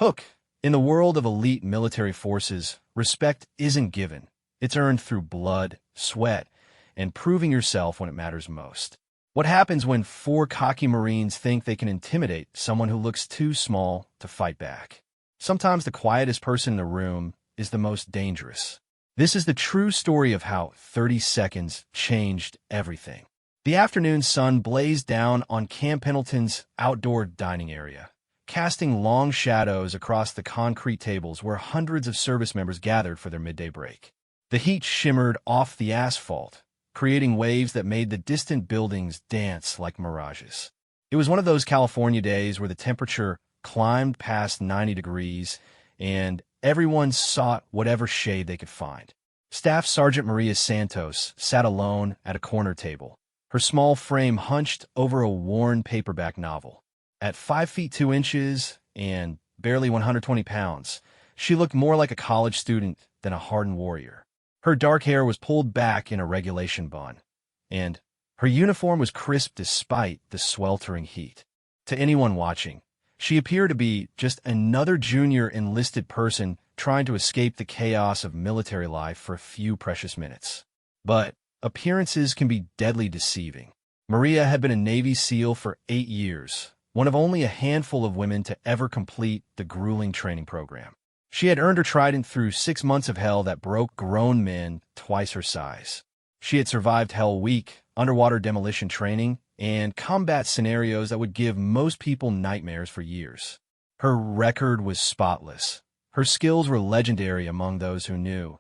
Hook. In the world of elite military forces, respect isn't given. It's earned through blood, sweat, and proving yourself when it matters most. What happens when four cocky Marines think they can intimidate someone who looks too small to fight back? Sometimes the quietest person in the room is the most dangerous. This is the true story of how 30 seconds changed everything. The afternoon sun blazed down on Camp Pendleton's outdoor dining area, casting long shadows across the concrete tables where hundreds of service members gathered for their midday break. The heat shimmered off the asphalt, creating waves that made the distant buildings dance like mirages. It was one of those California days where the temperature climbed past 90 degrees and everyone sought whatever shade they could find. Staff Sergeant Maria Santos sat alone at a corner table, her small frame hunched over a worn paperback novel. At 5 feet 2 inches and barely 120 pounds, she looked more like a college student than a hardened warrior. Her dark hair was pulled back in a regulation bun, and her uniform was crisp despite the sweltering heat. To anyone watching, she appeared to be just another junior enlisted person trying to escape the chaos of military life for a few precious minutes. But appearances can be deadly deceiving. Maria had been a Navy SEAL for 8 years, one of only a handful of women to ever complete the grueling training program. She had earned her trident through 6 months of hell that broke grown men twice her size. She had survived Hell Week, underwater demolition training, and combat scenarios that would give most people nightmares for years. Her record was spotless. Her skills were legendary among those who knew,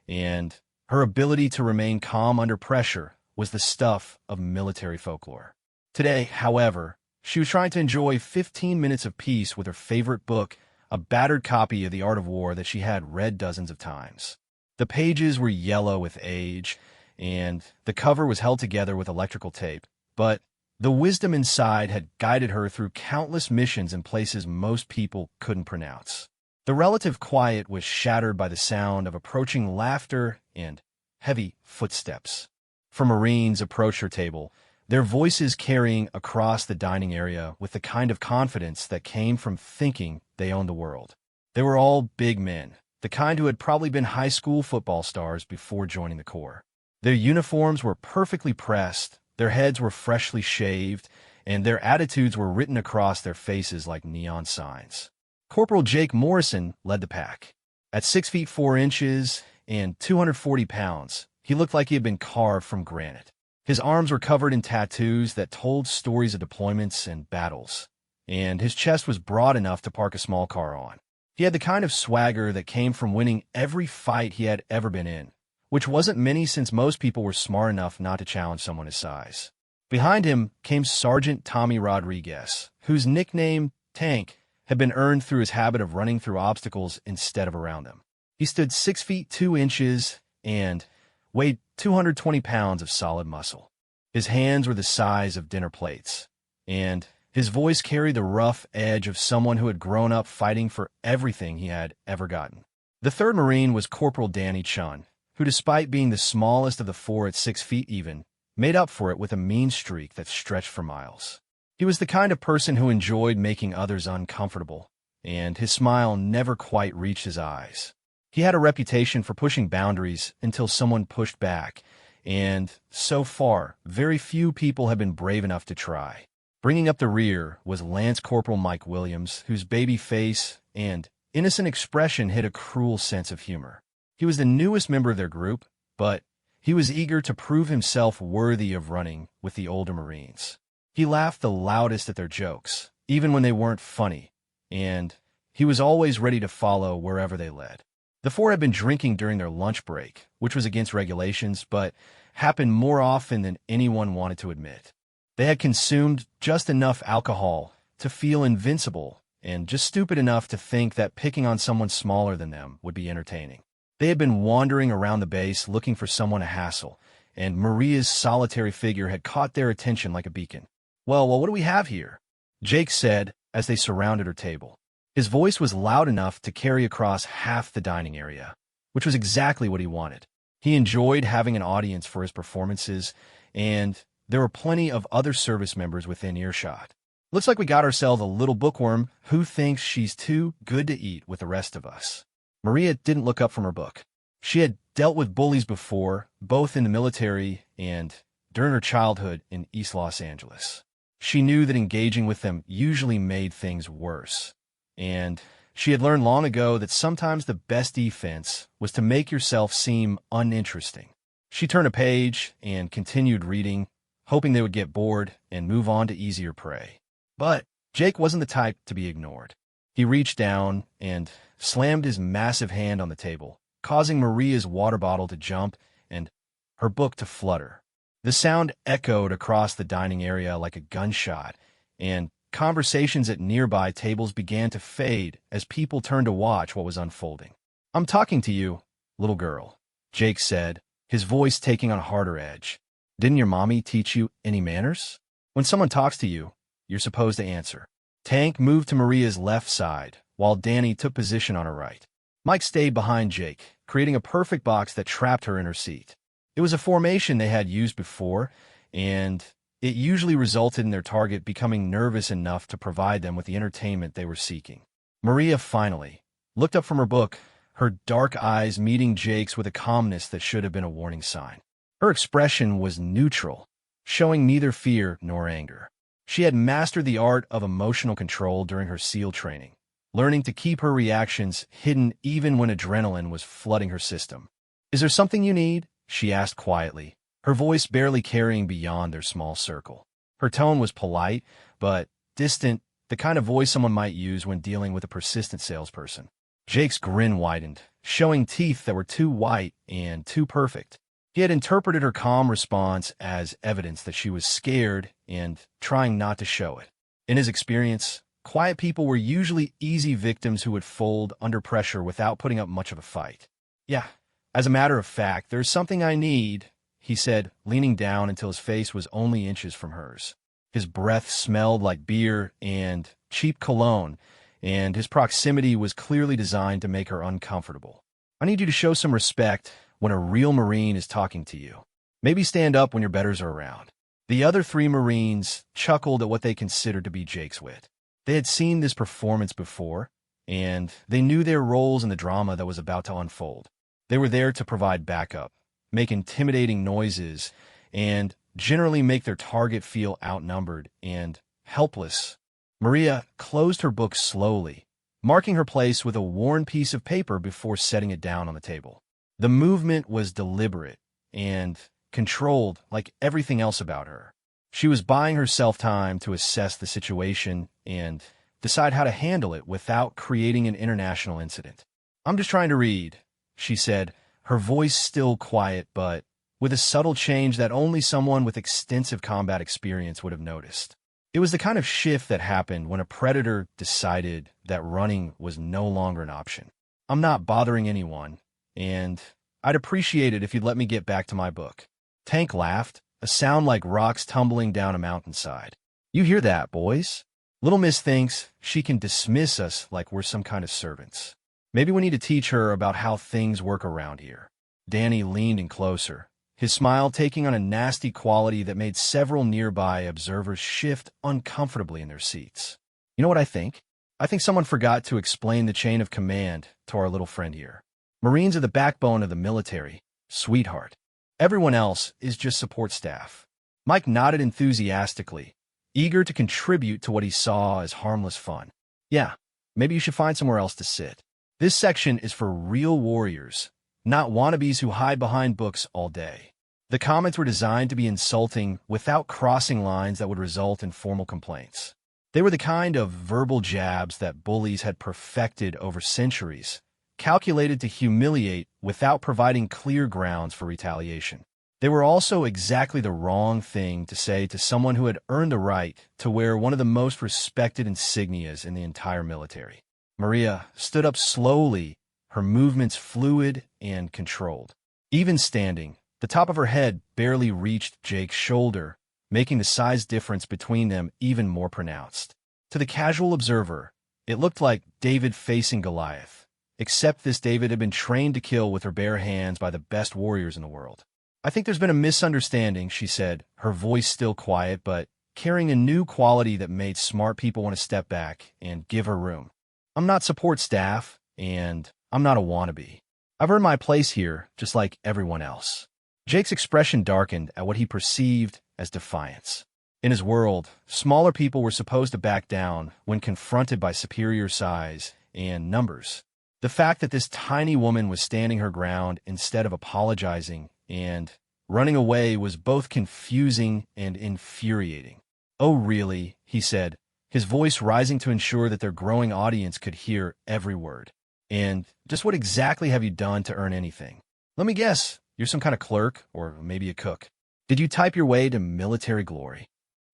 and her ability to remain calm under pressure was the stuff of military folklore. Today, however, she was trying to enjoy 15 minutes of peace with her favorite book, a battered copy of The Art of War that she had read dozens of times. The pages were yellow with age, and the cover was held together with electrical tape, but the wisdom inside had guided her through countless missions in places most people couldn't pronounce. The relative quiet was shattered by the sound of approaching laughter and heavy footsteps. 4 Marines approached her table, their voices carrying across the dining area with the kind of confidence that came from thinking they owned the world. They were all big men, the kind who had probably been high school football stars before joining the Corps. Their uniforms were perfectly pressed, their heads were freshly shaved, and their attitudes were written across their faces like neon signs. Corporal Jake Morrison led the pack. At 6 feet 4 inches and 240 pounds, he looked like he had been carved from granite. His arms were covered in tattoos that told stories of deployments and battles, and his chest was broad enough to park a small car on. He had the kind of swagger that came from winning every fight he had ever been in, which wasn't many since most people were smart enough not to challenge someone his size. Behind him came Sergeant Tommy Rodriguez, whose nickname, Tank, had been earned through his habit of running through obstacles instead of around them. He stood 6 feet 2 inches and weighed 220 pounds of solid muscle. His hands were the size of dinner plates, and his voice carried the rough edge of someone who had grown up fighting for everything he had ever gotten. The 3rd Marine was Corporal Danny Chun, who, despite being the smallest of the 4 at 6 feet even, made up for it with a mean streak that stretched for miles. He was the kind of person who enjoyed making others uncomfortable, and his smile never quite reached his eyes. He had a reputation for pushing boundaries until someone pushed back, and so far, very few people have been brave enough to try. Bringing up the rear was Lance Corporal Mike Williams, whose baby face and innocent expression hid a cruel sense of humor. He was the newest member of their group, but he was eager to prove himself worthy of running with the older Marines. He laughed the loudest at their jokes, even when they weren't funny, and he was always ready to follow wherever they led. The 4 had been drinking during their lunch break, which was against regulations, but happened more often than anyone wanted to admit. They had consumed just enough alcohol to feel invincible and just stupid enough to think that picking on someone smaller than them would be entertaining. They had been wandering around the base looking for someone to hassle, and Maria's solitary figure had caught their attention like a beacon. Well, what do we have here?" Jake said as they surrounded her table. His voice was loud enough to carry across half the dining area, which was exactly what he wanted. He enjoyed having an audience for his performances, and there were plenty of other service members within earshot. Looks like we got ourselves a little bookworm who thinks she's too good to eat with the rest of us. Maria didn't look up from her book. She had dealt with bullies before, both in the military and during her childhood in East Los Angeles. She knew that engaging with them usually made things worse, and she had learned long ago that sometimes the best defense was to make yourself seem uninteresting. She turned a page and continued reading, hoping they would get bored and move on to easier prey. But Jake wasn't the type to be ignored. He reached down and slammed his massive hand on the table, causing Maria's water bottle to jump and her book to flutter. The sound echoed across the dining area like a gunshot, and conversations at nearby tables began to fade as people turned to watch what was unfolding. "I'm talking to you, little girl," Jake said, his voice taking on a harder edge. "Didn't your mommy teach you any manners? When someone talks to you, you're supposed to answer." Tank moved to Maria's left side, while Danny took position on her right. Mike stayed behind Jake, creating a perfect box that trapped her in her seat. It was a formation they had used before, and it usually resulted in their target becoming nervous enough to provide them with the entertainment they were seeking. Maria finally looked up from her book, her dark eyes meeting Jake's with a calmness that should have been a warning sign. Her expression was neutral, showing neither fear nor anger. She had mastered the art of emotional control during her SEAL training, learning to keep her reactions hidden even when adrenaline was flooding her system. "Is there something you need?" she asked quietly, her voice barely carrying beyond their small circle. Her tone was polite, but distant, the kind of voice someone might use when dealing with a persistent salesperson. Jake's grin widened, showing teeth that were too white and too perfect. He had interpreted her calm response as evidence that she was scared and trying not to show it. In his experience, quiet people were usually easy victims who would fold under pressure without putting up much of a fight. "Yeah, as a matter of fact, there's something I need," he said, leaning down until his face was only inches from hers. His breath smelled like beer and cheap cologne, and his proximity was clearly designed to make her uncomfortable. "I need you to show some respect when a real Marine is talking to you. Maybe stand up when your betters are around." The other three Marines chuckled at what they considered to be Jake's wit. They had seen this performance before, and they knew their roles in the drama that was about to unfold. They were there to provide backup, make intimidating noises, and generally make their target feel outnumbered and helpless. Maria closed her book slowly, marking her place with a worn piece of paper before setting it down on the table. The movement was deliberate and controlled like everything else about her. She was buying herself time to assess the situation and decide how to handle it without creating an international incident. "I'm just trying to read," she said, her voice still quiet but with a subtle change that only someone with extensive combat experience would have noticed. It was the kind of shift that happened when a predator decided that running was no longer an option. "I'm not bothering anyone, and I'd appreciate it if you'd let me get back to my book." Tank laughed, a sound like rocks tumbling down a mountainside. "You hear that, boys? Little Miss thinks she can dismiss us like we're some kind of servants. Maybe we need to teach her about how things work around here." Danny leaned in closer, his smile taking on a nasty quality that made several nearby observers shift uncomfortably in their seats. "You know what I think? I think someone forgot to explain the chain of command to our little friend here. Marines are the backbone of the military, sweetheart. Everyone else is just support staff." Mike nodded enthusiastically, eager to contribute to what he saw as harmless fun. "Yeah, maybe you should find somewhere else to sit. This section is for real warriors, not wannabes who hide behind books all day." The comments were designed to be insulting without crossing lines that would result in formal complaints. They were the kind of verbal jabs that bullies had perfected over centuries, calculated to humiliate without providing clear grounds for retaliation. They were also exactly the wrong thing to say to someone who had earned the right to wear one of the most respected insignias in the entire military. Maria stood up slowly, her movements fluid and controlled. Even standing, the top of her head barely reached Jake's shoulder, making the size difference between them even more pronounced. To the casual observer, it looked like David facing Goliath, except this David had been trained to kill with her bare hands by the best warriors in the world. "I think there's been a misunderstanding," she said, her voice still quiet but carrying a new quality that made smart people want to step back and give her room. I'm not support staff, and I'm not a wannabe. I've earned my place here, just like everyone else. Jake's expression darkened at what he perceived as defiance. In his world, smaller people were supposed to back down when confronted by superior size and numbers. The fact that this tiny woman was standing her ground instead of apologizing and running away was both confusing and infuriating. "Oh, really?" he said, his voice rising to ensure that their growing audience could hear every word. "And just what exactly have you done to earn anything? Let me guess, you're some kind of clerk or maybe a cook. Did you type your way to military glory?"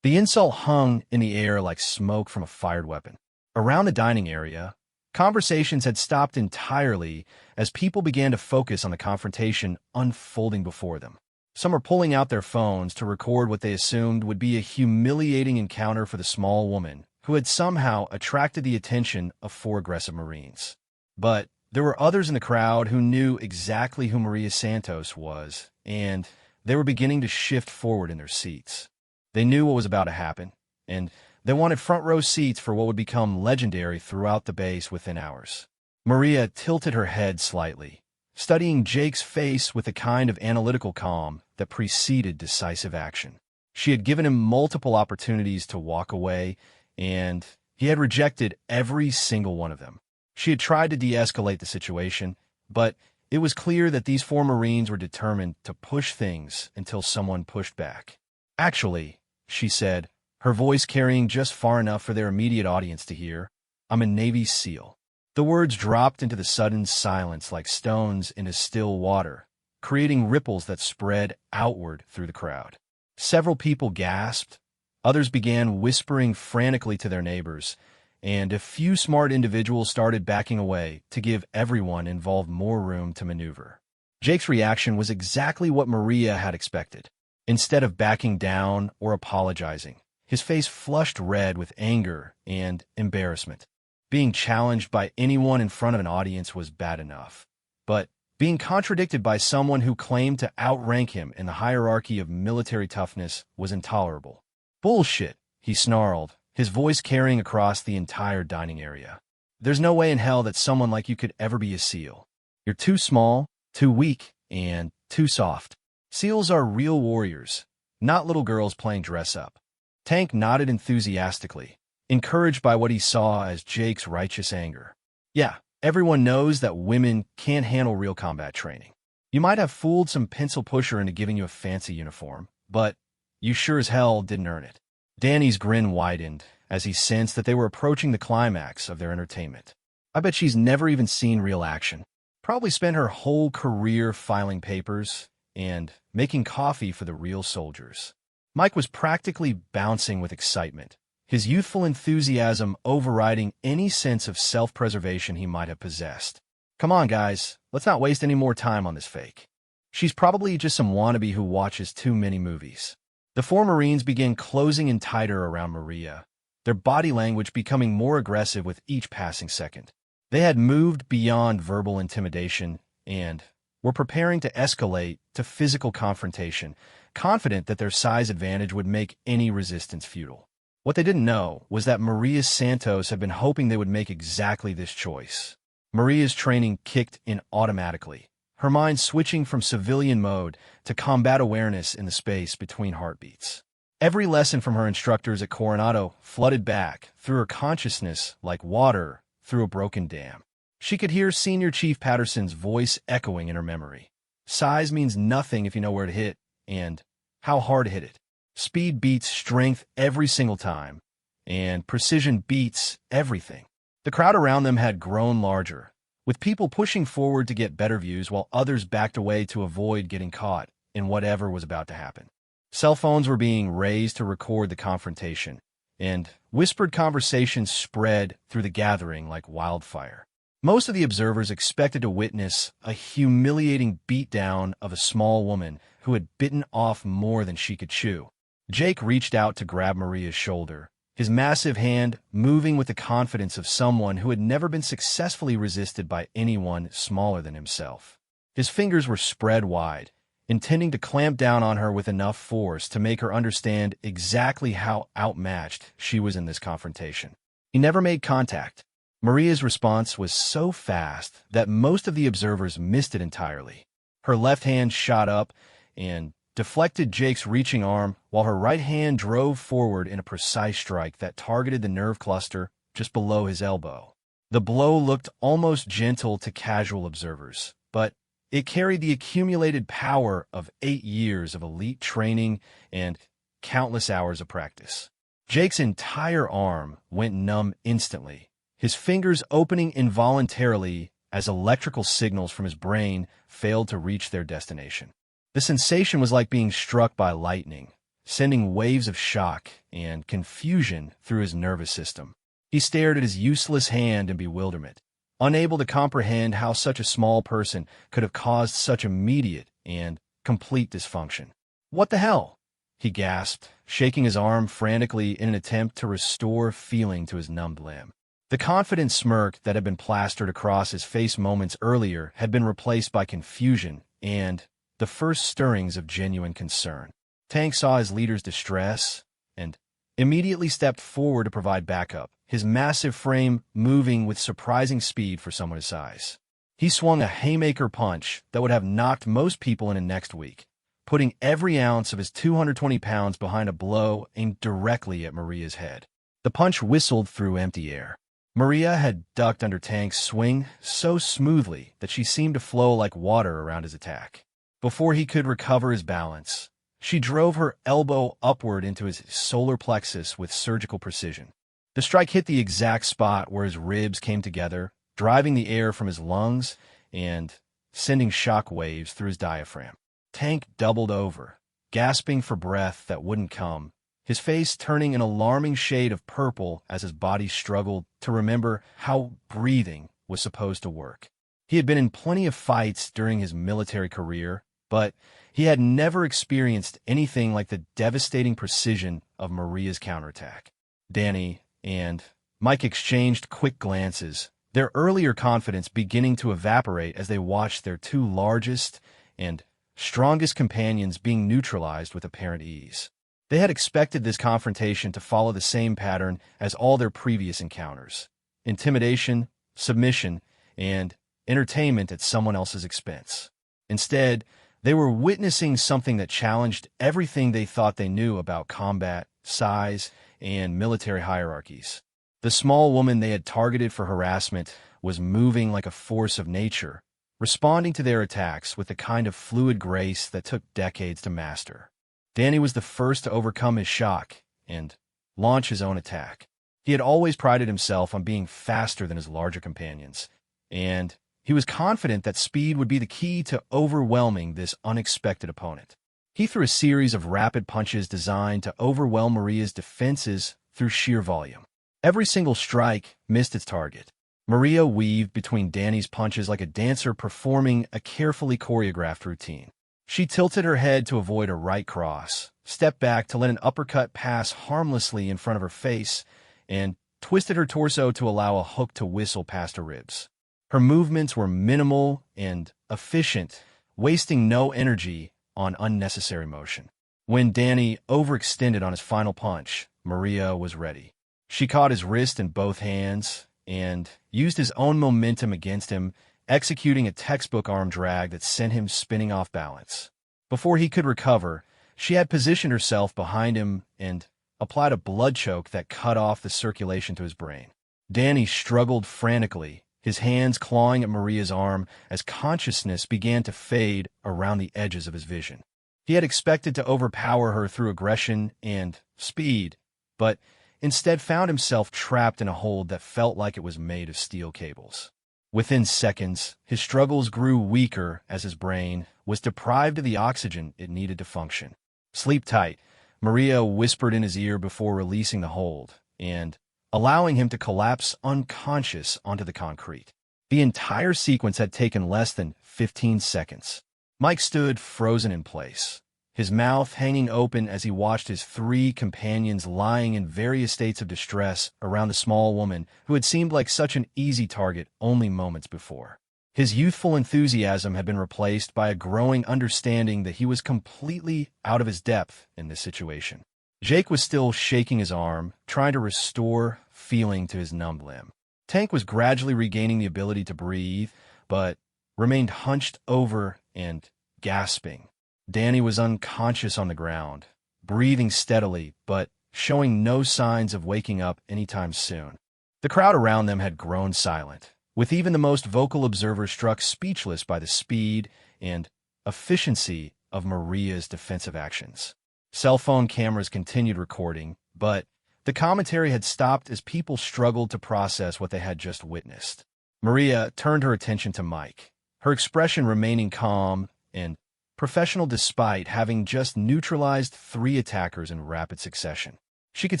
The insult hung in the air like smoke from a fired weapon. Around the dining area, conversations had stopped entirely as people began to focus on the confrontation unfolding before them. Some were pulling out their phones to record what they assumed would be a humiliating encounter for the small woman who had somehow attracted the attention of 4 aggressive Marines. But there were others in the crowd who knew exactly who Maria Santos was, and they were beginning to shift forward in their seats. They knew what was about to happen, and they wanted front-row seats for what would become legendary throughout the base within hours. Maria tilted her head slightly, studying Jake's face with a kind of analytical calm that preceded decisive action. She had given him multiple opportunities to walk away, and he had rejected every single one of them. She had tried to de-escalate the situation, but it was clear that these 4 Marines were determined to push things until someone pushed back. "Actually," she said, her voice carrying just far enough for their immediate audience to hear, "I'm a Navy SEAL." The words dropped into the sudden silence like stones into still water, creating ripples that spread outward through the crowd. Several people gasped, others began whispering frantically to their neighbors, and a few smart individuals started backing away to give everyone involved more room to maneuver. Jake's reaction was exactly what Maria had expected. Instead of backing down or apologizing, his face flushed red with anger and embarrassment. Being challenged by anyone in front of an audience was bad enough, but being contradicted by someone who claimed to outrank him in the hierarchy of military toughness was intolerable. "Bullshit," he snarled, his voice carrying across the entire dining area. "There's no way in hell that someone like you could ever be a SEAL. You're too small, too weak, and too soft. SEALs are real warriors, not little girls playing dress-up." Tank nodded enthusiastically, encouraged by what he saw as Jake's righteous anger. "Yeah, everyone knows that women can't handle real combat training. You might have fooled some pencil pusher into giving you a fancy uniform, but you sure as hell didn't earn it." Danny's grin widened as he sensed that they were approaching the climax of their entertainment. "I bet she's never even seen real action. Probably spent her whole career filing papers and making coffee for the real soldiers." Mike was practically bouncing with excitement, his youthful enthusiasm overriding any sense of self-preservation he might have possessed. "Come on, guys, let's not waste any more time on this fake. She's probably just some wannabe who watches too many movies." The 4 Marines began closing in tighter around Maria, their body language becoming more aggressive with each passing second. They had moved beyond verbal intimidation and were preparing to escalate to physical confrontation, confident that their size advantage would make any resistance futile. What they didn't know was that Maria Santos had been hoping they would make exactly this choice. Maria's training kicked in automatically, her mind switching from civilian mode to combat awareness in the space between heartbeats. Every lesson from her instructors at Coronado flooded back through her consciousness like water through a broken dam. She could hear Senior Chief Patterson's voice echoing in her memory. Size means nothing if you know where to hit, and how hard to hit it. Speed beats strength every single time, and precision beats everything. The crowd around them had grown larger, with people pushing forward to get better views while others backed away to avoid getting caught in whatever was about to happen. Cell phones were being raised to record the confrontation, and whispered conversations spread through the gathering like wildfire. Most of the observers expected to witness a humiliating beatdown of a small woman who had bitten off more than she could chew. Jake reached out to grab Maria's shoulder, his massive hand moving with the confidence of someone who had never been successfully resisted by anyone smaller than himself. His fingers were spread wide, intending to clamp down on her with enough force to make her understand exactly how outmatched she was in this confrontation. He never made contact. Maria's response was so fast that most of the observers missed it entirely. Her left hand shot up and deflected Jake's reaching arm, while her right hand drove forward in a precise strike that targeted the nerve cluster just below his elbow. The blow looked almost gentle to casual observers, but it carried the accumulated power of 8 years of elite training and countless hours of practice. Jake's entire arm went numb instantly, his fingers opening involuntarily as electrical signals from his brain failed to reach their destination. The sensation was like being struck by lightning, sending waves of shock and confusion through his nervous system. He stared at his useless hand in bewilderment, unable to comprehend how such a small person could have caused such immediate and complete dysfunction. "What the hell?" he gasped, shaking his arm frantically in an attempt to restore feeling to his numbed limb. The confident smirk that had been plastered across his face moments earlier had been replaced by confusion and the first stirrings of genuine concern. Tank saw his leader's distress and immediately stepped forward to provide backup, his massive frame moving with surprising speed for someone his size. He swung a haymaker punch that would have knocked most people in next week, putting every ounce of his 220 pounds behind a blow aimed directly at Maria's head. The punch whistled through empty air. Maria had ducked under Tank's swing so smoothly that she seemed to flow like water around his attack. Before he could recover his balance, she drove her elbow upward into his solar plexus with surgical precision. The strike hit the exact spot where his ribs came together, driving the air from his lungs and sending shock waves through his diaphragm. Tank doubled over, gasping for breath that wouldn't come, his face turning an alarming shade of purple as his body struggled to remember how breathing was supposed to work. He had been in plenty of fights during his military career, but he had never experienced anything like the devastating precision of Maria's counterattack. Danny and Mike exchanged quick glances, their earlier confidence beginning to evaporate as they watched their two largest and strongest companions being neutralized with apparent ease. They had expected this confrontation to follow the same pattern as all their previous encounters: intimidation, submission, and entertainment at someone else's expense. Instead, they were witnessing something that challenged everything they thought they knew about combat, size, and military hierarchies. The small woman they had targeted for harassment was moving like a force of nature, responding to their attacks with the kind of fluid grace that took decades to master. Danny was the first to overcome his shock and launch his own attack. He had always prided himself on being faster than his larger companions, and he was confident that speed would be the key to overwhelming this unexpected opponent. He threw a series of rapid punches designed to overwhelm Maria's defenses through sheer volume. Every single strike missed its target. Maria weaved between Danny's punches like a dancer performing a carefully choreographed routine. She tilted her head to avoid a right cross, stepped back to let an uppercut pass harmlessly in front of her face, and twisted her torso to allow a hook to whistle past her ribs. Her movements were minimal and efficient, wasting no energy on unnecessary motion. When Danny overextended on his final punch, Maria was ready. She caught his wrist in both hands and used his own momentum against him, executing a textbook arm drag that sent him spinning off balance. Before he could recover, she had positioned herself behind him and applied a blood choke that cut off the circulation to his brain. Danny struggled frantically, his hands clawing at Maria's arm as consciousness began to fade around the edges of his vision. He had expected to overpower her through aggression and speed, but instead found himself trapped in a hold that felt like it was made of steel cables. Within seconds, his struggles grew weaker as his brain was deprived of the oxygen it needed to function. "Sleep tight," Maria whispered in his ear before releasing the hold and allowing him to collapse unconscious onto the concrete. The entire sequence had taken less than 15 seconds. Mike stood frozen in place, his mouth hanging open as he watched his 3 companions lying in various states of distress around the small woman who had seemed like such an easy target only moments before. His youthful enthusiasm had been replaced by a growing understanding that he was completely out of his depth in this situation. Jake was still shaking his arm, trying to restore feeling to his numbed limb. Tank was gradually regaining the ability to breathe, but remained hunched over and gasping. Danny was unconscious on the ground, breathing steadily, but showing no signs of waking up anytime soon. The crowd around them had grown silent, with even the most vocal observers struck speechless by the speed and efficiency of Maria's defensive actions. Cell phone cameras continued recording, but the commentary had stopped as people struggled to process what they had just witnessed. Maria turned her attention to Mike, her expression remaining calm and professional despite having just neutralized 3 attackers in rapid succession. She could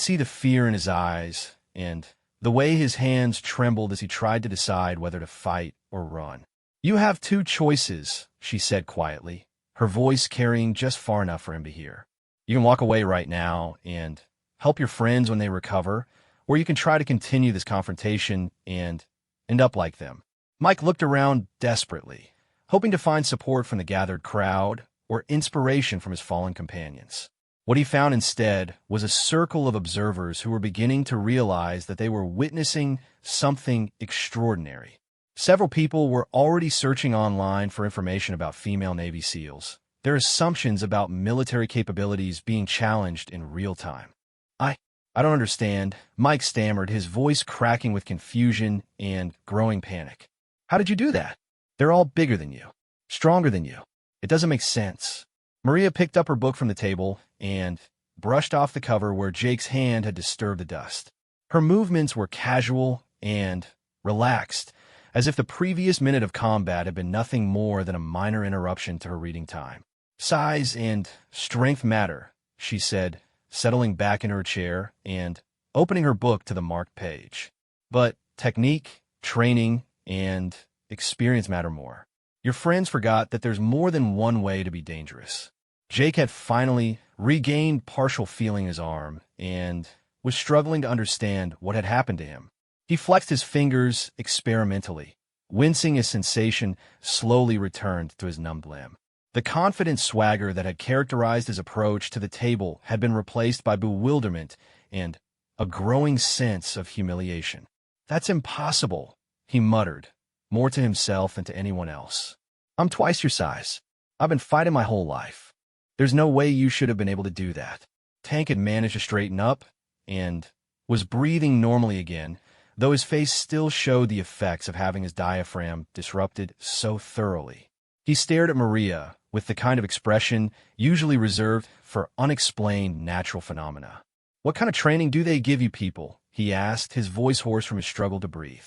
see the fear in his eyes and the way his hands trembled as he tried to decide whether to fight or run. "You have 2 choices," she said quietly, her voice carrying just far enough for him to hear. "You can walk away right now and help your friends when they recover, or you can try to continue this confrontation and end up like them." Mike looked around desperately, hoping to find support from the gathered crowd or inspiration from his fallen companions. What he found instead was a circle of observers who were beginning to realize that they were witnessing something extraordinary. Several people were already searching online for information about female Navy SEALs, their assumptions about military capabilities being challenged in real time. I don't understand," Mike stammered, his voice cracking with confusion and growing panic. "How did you do that? They're all bigger than you, stronger than you. It doesn't make sense." Maria picked up her book from the table and brushed off the cover where Jake's hand had disturbed the dust. Her movements were casual and relaxed, as if the previous minute of combat had been nothing more than a minor interruption to her reading time. "Size and strength matter," she said, settling back in her chair and opening her book to the marked page. "But technique, training, and experience matter more. Your friends forgot that there's more than one way to be dangerous." Jake had finally regained partial feeling in his arm and was struggling to understand what had happened to him. He flexed his fingers experimentally, wincing as sensation slowly returned to his numbed limb. The confident swagger that had characterized his approach to the table had been replaced by bewilderment and a growing sense of humiliation. "That's impossible," he muttered, more to himself than to anyone else. "I'm twice your size. I've been fighting my whole life. There's no way you should have been able to do that." Tank had managed to straighten up and was breathing normally again, though his face still showed the effects of having his diaphragm disrupted so thoroughly. He stared at Maria with the kind of expression usually reserved for unexplained natural phenomena. "What kind of training do they give you people?" he asked, his voice hoarse from his struggle to breathe.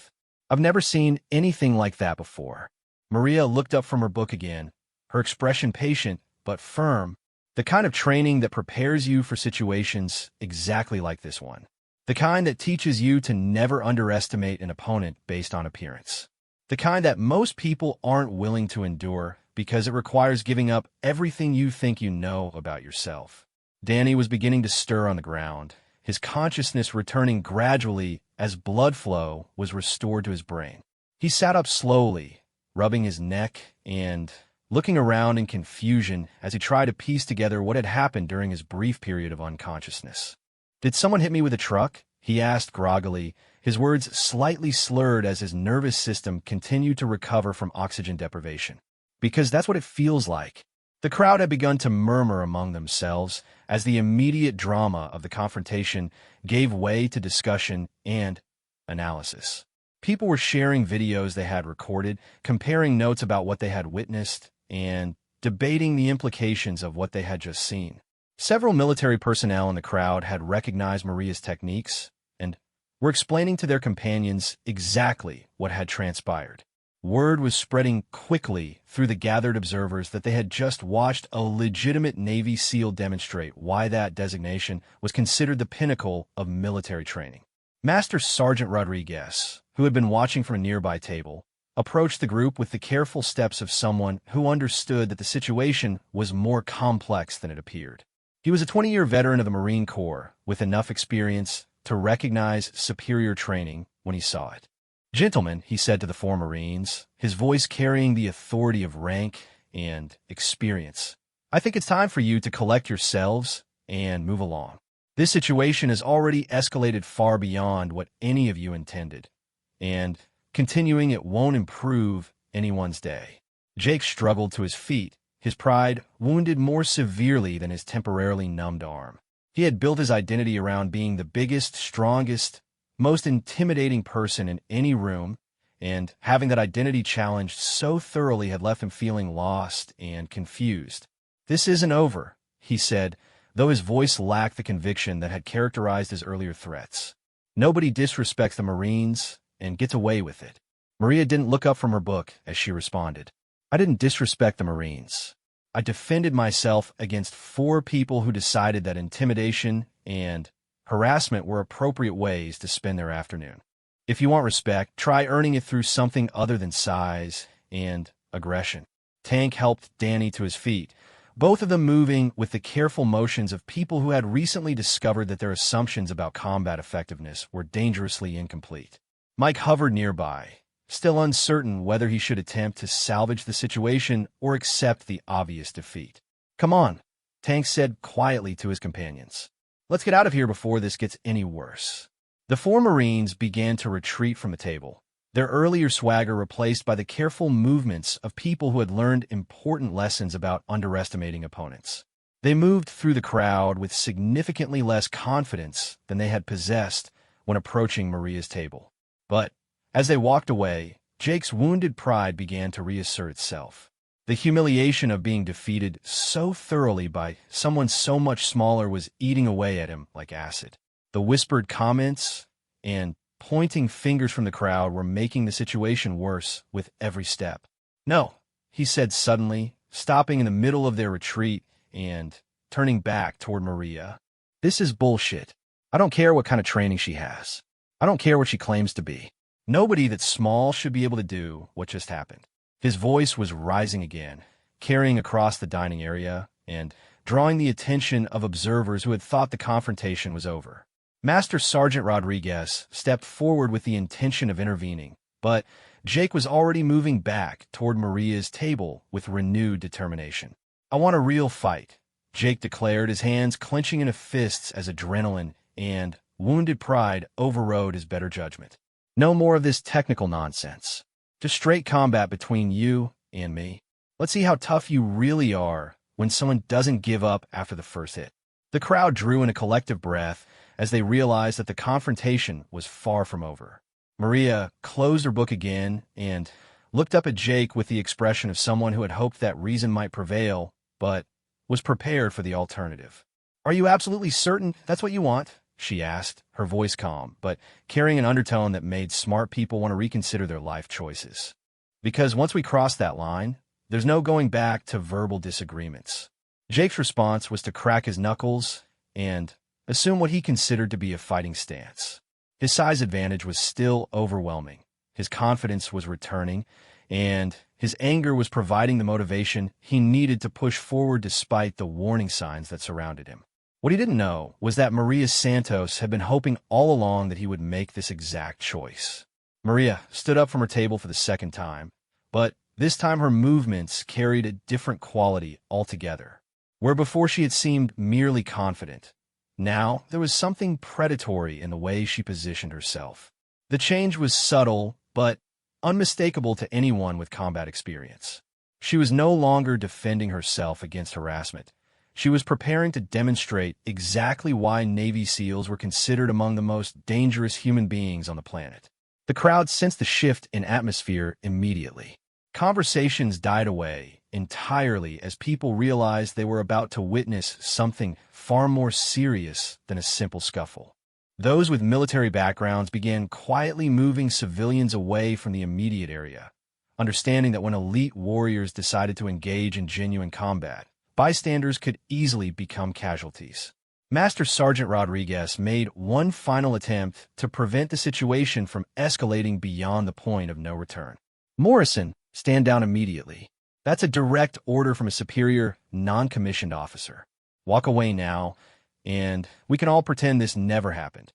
"I've never seen anything like that before." Maria looked up from her book again, her expression patient but firm. "The kind of training that prepares you for situations exactly like this one. The kind that teaches you to never underestimate an opponent based on appearance. The kind that most people aren't willing to endure because it requires giving up everything you think you know about yourself." Danny was beginning to stir on the ground, his consciousness returning gradually as blood flow was restored to his brain. He sat up slowly, rubbing his neck and looking around in confusion as he tried to piece together what had happened during his brief period of unconsciousness. "Did someone hit me with a truck?" he asked groggily, his words slightly slurred as his nervous system continued to recover from oxygen deprivation. "Because that's what it feels like." The crowd had begun to murmur among themselves as the immediate drama of the confrontation gave way to discussion and analysis. People were sharing videos they had recorded, comparing notes about what they had witnessed, and debating the implications of what they had just seen. Several military personnel in the crowd had recognized Maria's techniques and were explaining to their companions exactly what had transpired. Word was spreading quickly through the gathered observers that they had just watched a legitimate Navy SEAL demonstrate why that designation was considered the pinnacle of military training. Master Sergeant Rodriguez, who had been watching from a nearby table, approached the group with the careful steps of someone who understood that the situation was more complex than it appeared. He was a 20-year veteran of the Marine Corps with enough experience to recognize superior training when he saw it. "Gentlemen," he said to the four Marines, his voice carrying the authority of rank and experience, "I think it's time for you to collect yourselves and move along. This situation has already escalated far beyond what any of you intended, and continuing it won't improve anyone's day." Jake struggled to his feet, his pride wounded more severely than his temporarily numbed arm. He had built his identity around being the biggest, strongest, most intimidating person in any room, and having that identity challenged so thoroughly had left him feeling lost and confused. "This isn't over," he said, though his voice lacked the conviction that had characterized his earlier threats. "Nobody disrespects the Marines and gets away with it." Maria didn't look up from her book as she responded. "I didn't disrespect the Marines. I defended myself against four people who decided that intimidation and harassment were appropriate ways to spend their afternoon. If you want respect, try earning it through something other than size and aggression." Tank helped Danny to his feet, both of them moving with the careful motions of people who had recently discovered that their assumptions about combat effectiveness were dangerously incomplete. Mike hovered nearby, still uncertain whether he should attempt to salvage the situation or accept the obvious defeat. "Come on," Tank said quietly to his companions. "Let's get out of here before this gets any worse." The four Marines began to retreat from the table, their earlier swagger replaced by the careful movements of people who had learned important lessons about underestimating opponents. They moved through the crowd with significantly less confidence than they had possessed when approaching Maria's table. But as they walked away, Jake's wounded pride began to reassert itself. The humiliation of being defeated so thoroughly by someone so much smaller was eating away at him like acid. The whispered comments and pointing fingers from the crowd were making the situation worse with every step. "No," he said suddenly, stopping in the middle of their retreat and turning back toward Maria. "This is bullshit. I don't care what kind of training she has. I don't care what she claims to be. Nobody that's small should be able to do what just happened." His voice was rising again, carrying across the dining area and drawing the attention of observers who had thought the confrontation was over. Master Sergeant Rodriguez stepped forward with the intention of intervening, but Jake was already moving back toward Maria's table with renewed determination. "I want a real fight," Jake declared, his hands clenching into fists as adrenaline and wounded pride overrode his better judgment. "No more of this technical nonsense. Just straight combat between you and me. Let's see how tough you really are when someone doesn't give up after the first hit." The crowd drew in a collective breath as they realized that the confrontation was far from over. Maria closed her book again and looked up at Jake with the expression of someone who had hoped that reason might prevail, but was prepared for the alternative. "Are you absolutely certain that's what you want?" she asked, her voice calm, but carrying an undertone that made smart people want to reconsider their life choices. "Because once we cross that line, there's no going back to verbal disagreements." Jake's response was to crack his knuckles and assume what he considered to be a fighting stance. His size advantage was still overwhelming, his confidence was returning, and his anger was providing the motivation he needed to push forward despite the warning signs that surrounded him. What he didn't know was that Maria Santos had been hoping all along that he would make this exact choice. Maria stood up from her table for the second time, but this time her movements carried a different quality altogether. Where before she had seemed merely confident, now there was something predatory in the way she positioned herself. The change was subtle, but unmistakable to anyone with combat experience. She was no longer defending herself against harassment. She was preparing to demonstrate exactly why Navy SEALs were considered among the most dangerous human beings on the planet. The crowd sensed the shift in atmosphere immediately. Conversations died away entirely as people realized they were about to witness something far more serious than a simple scuffle. Those with military backgrounds began quietly moving civilians away from the immediate area, understanding that when elite warriors decided to engage in genuine combat, bystanders could easily become casualties. Master Sergeant Rodriguez made one final attempt to prevent the situation from escalating beyond the point of no return. "Morrison, stand down immediately. That's a direct order from a superior, non-commissioned officer. Walk away now, and we can all pretend this never happened."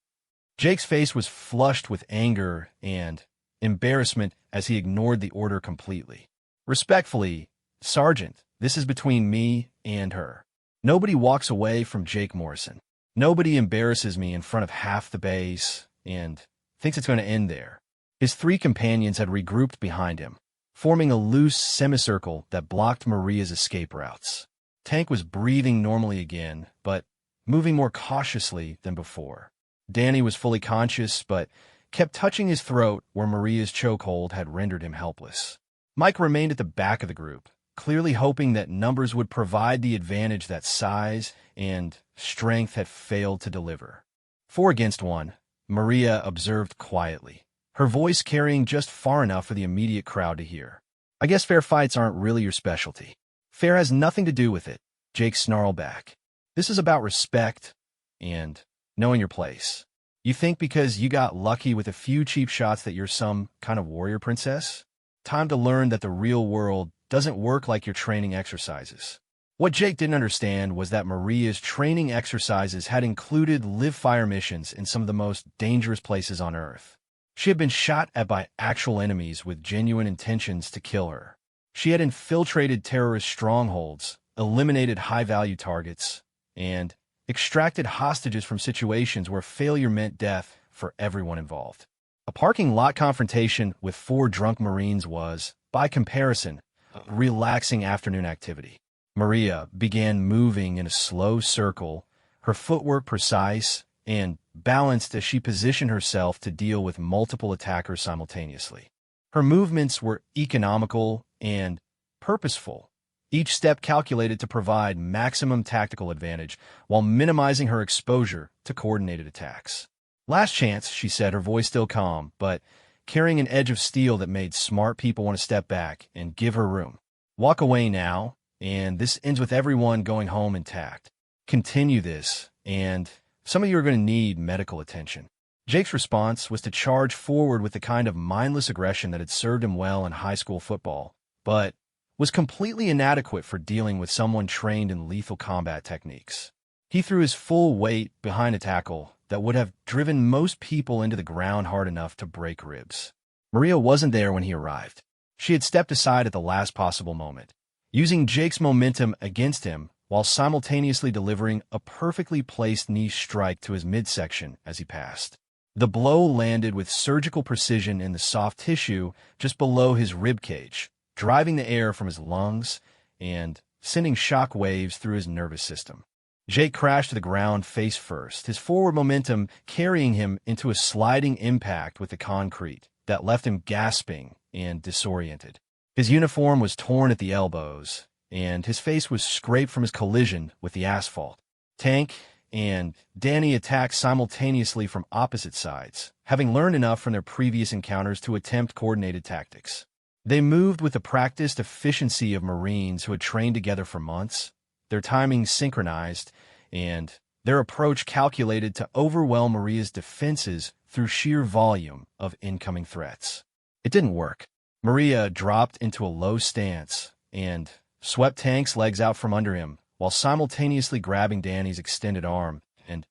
Jake's face was flushed with anger and embarrassment as he ignored the order completely. Respectfully, Sergeant, this is between me and her. Nobody walks away from Jake Morrison. Nobody embarrasses me in front of half the base and thinks it's going to end there. His three companions had regrouped behind him, forming a loose semicircle that blocked Maria's escape routes. Tank was breathing normally again, but moving more cautiously than before. Danny was fully conscious, but kept touching his throat where Maria's chokehold had rendered him helpless. Mike remained at the back of the group, clearly hoping that numbers would provide the advantage that size and strength had failed to deliver. 4 against 1, Maria observed quietly, her voice carrying just far enough for the immediate crowd to hear. I guess fair fights aren't really your specialty. Fair has nothing to do with it, Jake snarled back. This is about respect and knowing your place. You think because you got lucky with a few cheap shots that you're some kind of warrior princess? Time to learn that the real world doesn't work like your training exercises. What Jake didn't understand was that Maria's training exercises had included live-fire missions in some of the most dangerous places on Earth. She had been shot at by actual enemies with genuine intentions to kill her. She had infiltrated terrorist strongholds, eliminated high-value targets, and extracted hostages from situations where failure meant death for everyone involved. A parking lot confrontation with 4 drunk Marines was, by comparison, a relaxing afternoon activity. Maria began moving in a slow circle, her footwork precise and balanced as she positioned herself to deal with multiple attackers simultaneously. Her movements were economical and purposeful, each step calculated to provide maximum tactical advantage while minimizing her exposure to coordinated attacks. Last chance, she said, her voice still calm, but carrying an edge of steel that made smart people want to step back and give her room. Walk away now, and this ends with everyone going home intact. Continue this, and some of you are going to need medical attention. Jake's response was to charge forward with the kind of mindless aggression that had served him well in high school football, but was completely inadequate for dealing with someone trained in lethal combat techniques. He threw his full weight behind a tackle that would have driven most people into the ground hard enough to break ribs. Maria wasn't there when he arrived. She had stepped aside at the last possible moment, using Jake's momentum against him while simultaneously delivering a perfectly placed knee strike to his midsection as he passed. The blow landed with surgical precision in the soft tissue just below his rib cage, driving the air from his lungs and sending shock waves through his nervous system. Jake crashed to the ground face first, his forward momentum carrying him into a sliding impact with the concrete that left him gasping and disoriented. His uniform was torn at the elbows, and his face was scraped from his collision with the asphalt. Tank and Danny attacked simultaneously from opposite sides, having learned enough from their previous encounters to attempt coordinated tactics. They moved with the practiced efficiency of Marines who had trained together for months, their timing synchronized, and their approach calculated to overwhelm Maria's defenses through sheer volume of incoming threats. It didn't work. Maria dropped into a low stance and swept Tank's legs out from under him while simultaneously grabbing Danny's extended arm and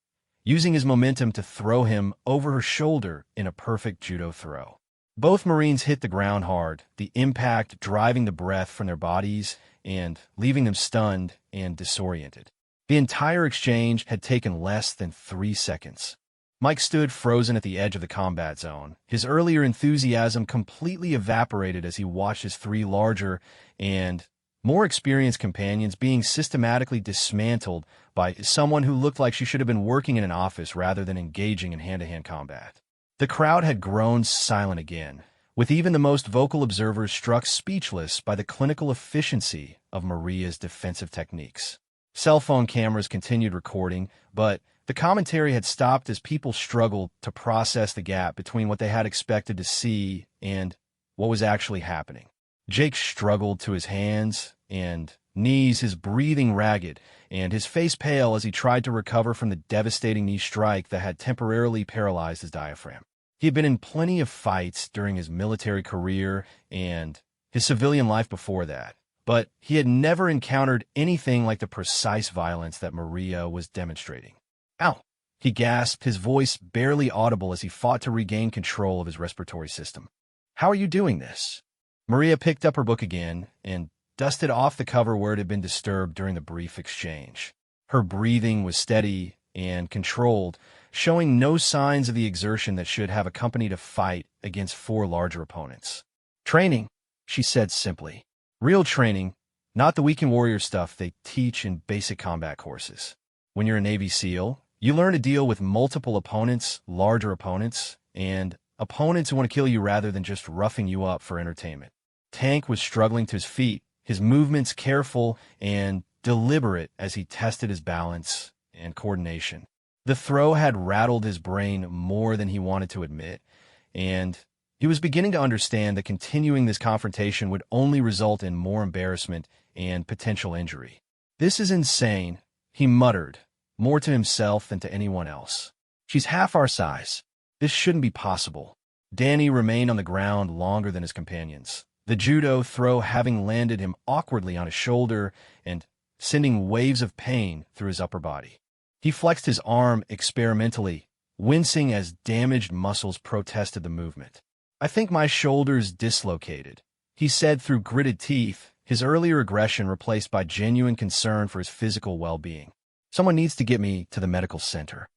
using his momentum to throw him over her shoulder in a perfect judo throw. Both Marines hit the ground hard, the impact driving the breath from their bodies and leaving them stunned and disoriented. The entire exchange had taken less than 3 seconds. Mike stood frozen at the edge of the combat zone. His earlier enthusiasm completely evaporated as he watched his 3 larger and more experienced companions being systematically dismantled by someone who looked like she should have been working in an office rather than engaging in hand-to-hand combat. The crowd had grown silent again, with even the most vocal observers struck speechless by the clinical efficiency of Maria's defensive techniques. Cell phone cameras continued recording, but the commentary had stopped as people struggled to process the gap between what they had expected to see and what was actually happening. Jake struggled to his hands and knees, his breathing ragged, and his face pale as he tried to recover from the devastating knee strike that had temporarily paralyzed his diaphragm. He had been in plenty of fights during his military career and his civilian life before that, but he had never encountered anything like the precise violence that Maria was demonstrating. Ow! He gasped, his voice barely audible as he fought to regain control of his respiratory system. How are you doing this? Maria picked up her book again and dusted off the cover where it had been disturbed during the brief exchange. Her breathing was steady and controlled, showing no signs of the exertion that should have accompanied a fight against four larger opponents. Training, she said simply. Real training, not the weekend warrior stuff they teach in basic combat courses. When you're a Navy SEAL, you learn to deal with multiple opponents, larger opponents, and opponents who want to kill you rather than just roughing you up for entertainment. Tank was struggling to his feet, his movements careful and deliberate as he tested his balance and coordination. The throw had rattled his brain more than he wanted to admit, and he was beginning to understand that continuing this confrontation would only result in more embarrassment and potential injury. "This is insane," he muttered, more to himself than to anyone else. "She's half our size. This shouldn't be possible." Danny remained on the ground longer than his companions, the judo throw having landed him awkwardly on his shoulder and sending waves of pain through his upper body. He flexed his arm experimentally, wincing as damaged muscles protested the movement. "I think my shoulder's dislocated," he said through gritted teeth, his earlier aggression replaced by genuine concern for his physical well-being. "Someone needs to get me to the medical center."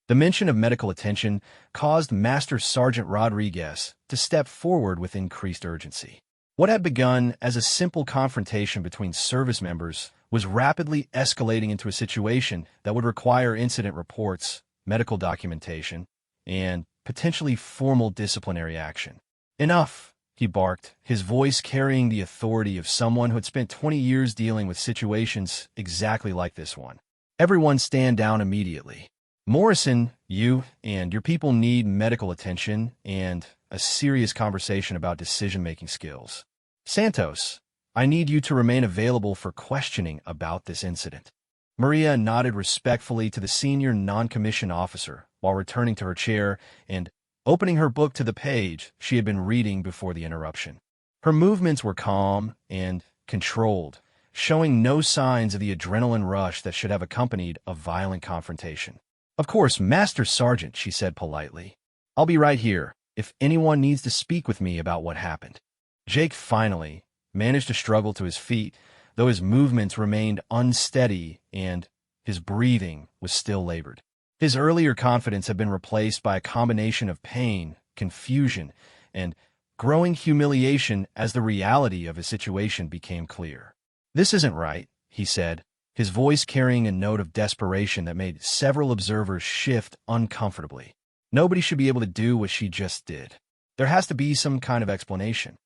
The mention of medical attention caused Master Sergeant Rodriguez to step forward with increased urgency. What had begun as a simple confrontation between service members was rapidly escalating into a situation that would require incident reports, medical documentation, and potentially formal disciplinary action. "Enough," he barked, his voice carrying the authority of someone who had spent 20 years dealing with situations exactly like this one. "Everyone stand down immediately. Morrison, you and your people need medical attention and a serious conversation about decision-making skills. Santos, I need you to remain available for questioning about this incident." Maria nodded respectfully to the senior non-commissioned officer while returning to her chair and opening her book to the page she had been reading before the interruption. Her movements were calm and controlled, showing no signs of the adrenaline rush that should have accompanied a violent confrontation. "Of course, Master Sergeant," she said politely. "I'll be right here if anyone needs to speak with me about what happened." Jake finally managed to struggle to his feet, though his movements remained unsteady and his breathing was still labored. His earlier confidence had been replaced by a combination of pain, confusion, and growing humiliation as the reality of his situation became clear. "This isn't right," he said, his voice carrying a note of desperation that made several observers shift uncomfortably. "Nobody should be able to do what she just did. There has to be some kind of explanation."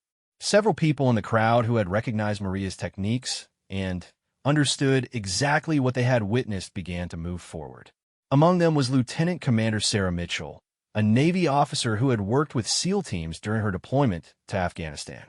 Several people in the crowd who had recognized Maria's techniques and understood exactly what they had witnessed began to move forward. Among them was Lieutenant Commander Sarah Mitchell, a Navy officer who had worked with SEAL teams during her deployment to Afghanistan.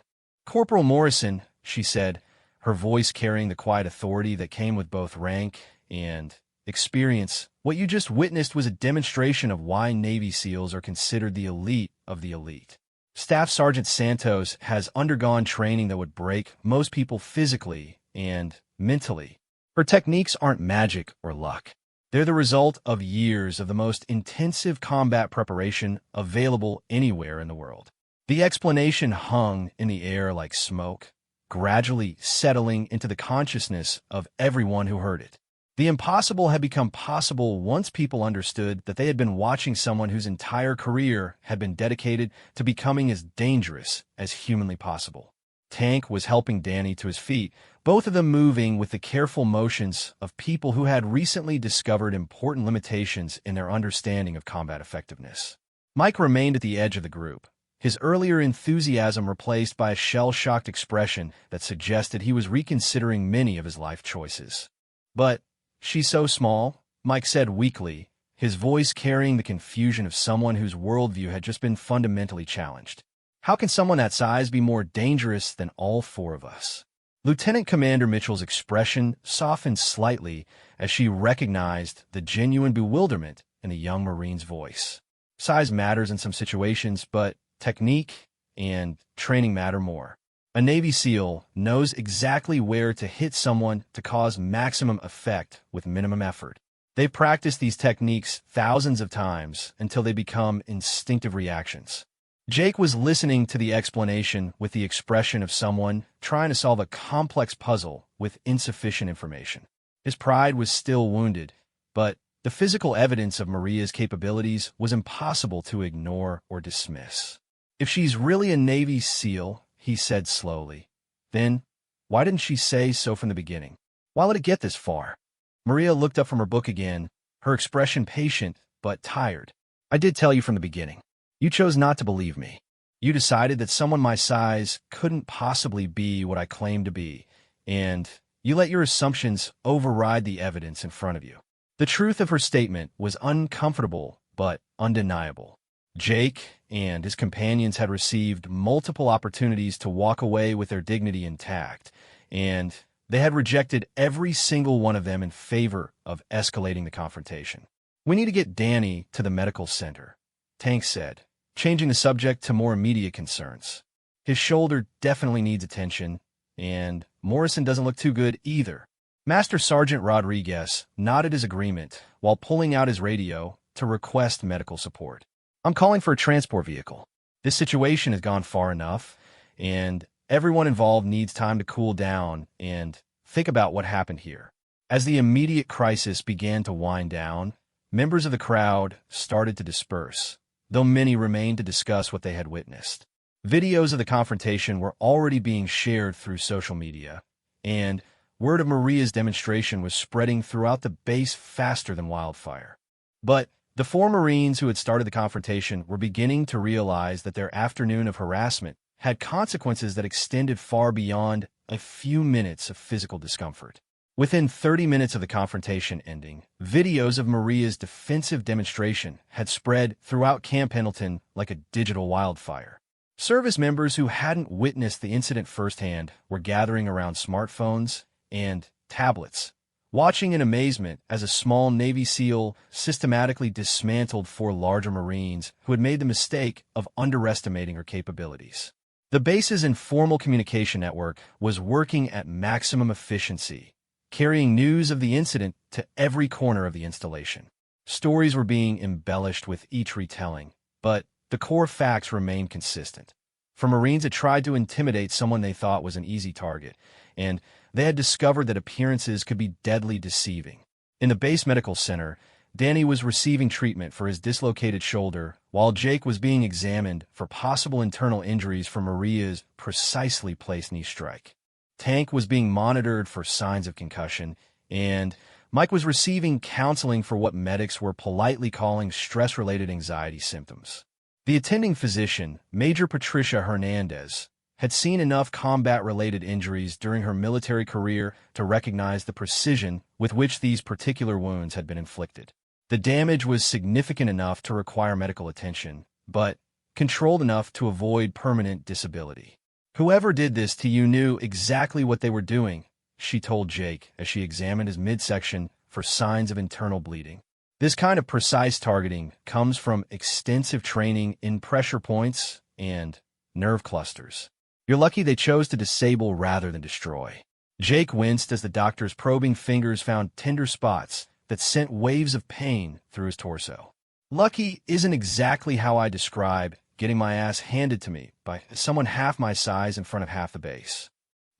"Corporal Morrison," she said, her voice carrying the quiet authority that came with both rank and experience, "what you just witnessed was a demonstration of why Navy SEALs are considered the elite of the elite. Staff Sergeant Santos has undergone training that would break most people physically and mentally. Her techniques aren't magic or luck. They're the result of years of the most intensive combat preparation available anywhere in the world." The explanation hung in the air like smoke, gradually settling into the consciousness of everyone who heard it. The impossible had become possible once people understood that they had been watching someone whose entire career had been dedicated to becoming as dangerous as humanly possible. Tank was helping Danny to his feet, both of them moving with the careful motions of people who had recently discovered important limitations in their understanding of combat effectiveness. Mike remained at the edge of the group, his earlier enthusiasm replaced by a shell-shocked expression that suggested he was reconsidering many of his life choices. "But she's so small," Mike said weakly, his voice carrying the confusion of someone whose worldview had just been fundamentally challenged. "How can someone that size be more dangerous than all four of us?" Lieutenant Commander Mitchell's expression softened slightly as she recognized the genuine bewilderment in the young Marine's voice. "Size matters in some situations, but technique and training matter more. A Navy SEAL knows exactly where to hit someone to cause maximum effect with minimum effort. They've practiced these techniques thousands of times until they become instinctive reactions. Jake was listening to the explanation with the expression of someone trying to solve a complex puzzle with insufficient information. His pride was still wounded, but the physical evidence of Maria's capabilities was impossible to ignore or dismiss. If she's really a Navy SEAL, he said slowly, then why didn't she say so from the beginning? Why let it get this far? Maria looked up from her book again, her expression patient but tired. I did tell you from the beginning. You chose not to believe me. You decided that someone my size couldn't possibly be what I claimed to be, and you let your assumptions override the evidence in front of you. The truth of her statement was uncomfortable but undeniable. Jake and his companions had received multiple opportunities to walk away with their dignity intact, and they had rejected every single one of them in favor of escalating the confrontation. We need to get Danny to the medical center, Tank said, changing the subject to more immediate concerns. His shoulder definitely needs attention, and Morrison doesn't look too good either. Master Sergeant Rodriguez nodded his agreement while pulling out his radio to request medical support. I'm calling for a transport vehicle. This situation has gone far enough, and everyone involved needs time to cool down and think about what happened here. As the immediate crisis began to wind down, members of the crowd started to disperse, though many remained to discuss what they had witnessed. Videos of the confrontation were already being shared through social media, and word of Maria's demonstration was spreading throughout the base faster than wildfire. But the four Marines who had started the confrontation were beginning to realize that their afternoon of harassment had consequences that extended far beyond a few minutes of physical discomfort. Within 30 minutes of the confrontation ending, videos of Maria's defensive demonstration had spread throughout Camp Pendleton like a digital wildfire. Service members who hadn't witnessed the incident firsthand were gathering around smartphones and tablets, watching in amazement as a small Navy SEAL systematically dismantled four larger Marines who had made the mistake of underestimating her capabilities. The base's informal communication network was working at maximum efficiency, carrying news of the incident to every corner of the installation. Stories were being embellished with each retelling, but the core facts remained consistent. For Marines had tried to intimidate someone they thought was an easy target, and they had discovered that appearances could be deadly deceiving. In the base medical center, Danny was receiving treatment for his dislocated shoulder, while Jake was being examined for possible internal injuries from Maria's precisely placed knee strike. Tank was being monitored for signs of concussion, and Mike was receiving counseling for what medics were politely calling stress-related anxiety symptoms. The attending physician, Major Patricia Hernandez, had seen enough combat-related injuries during her military career to recognize the precision with which these particular wounds had been inflicted. The damage was significant enough to require medical attention, but controlled enough to avoid permanent disability. Whoever did this to you knew exactly what they were doing, she told Jake as she examined his midsection for signs of internal bleeding. This kind of precise targeting comes from extensive training in pressure points and nerve clusters. You're lucky they chose to disable rather than destroy. Jake winced as the doctor's probing fingers found tender spots that sent waves of pain through his torso. Lucky isn't exactly how I describe getting my ass handed to me by someone half my size in front of half the base.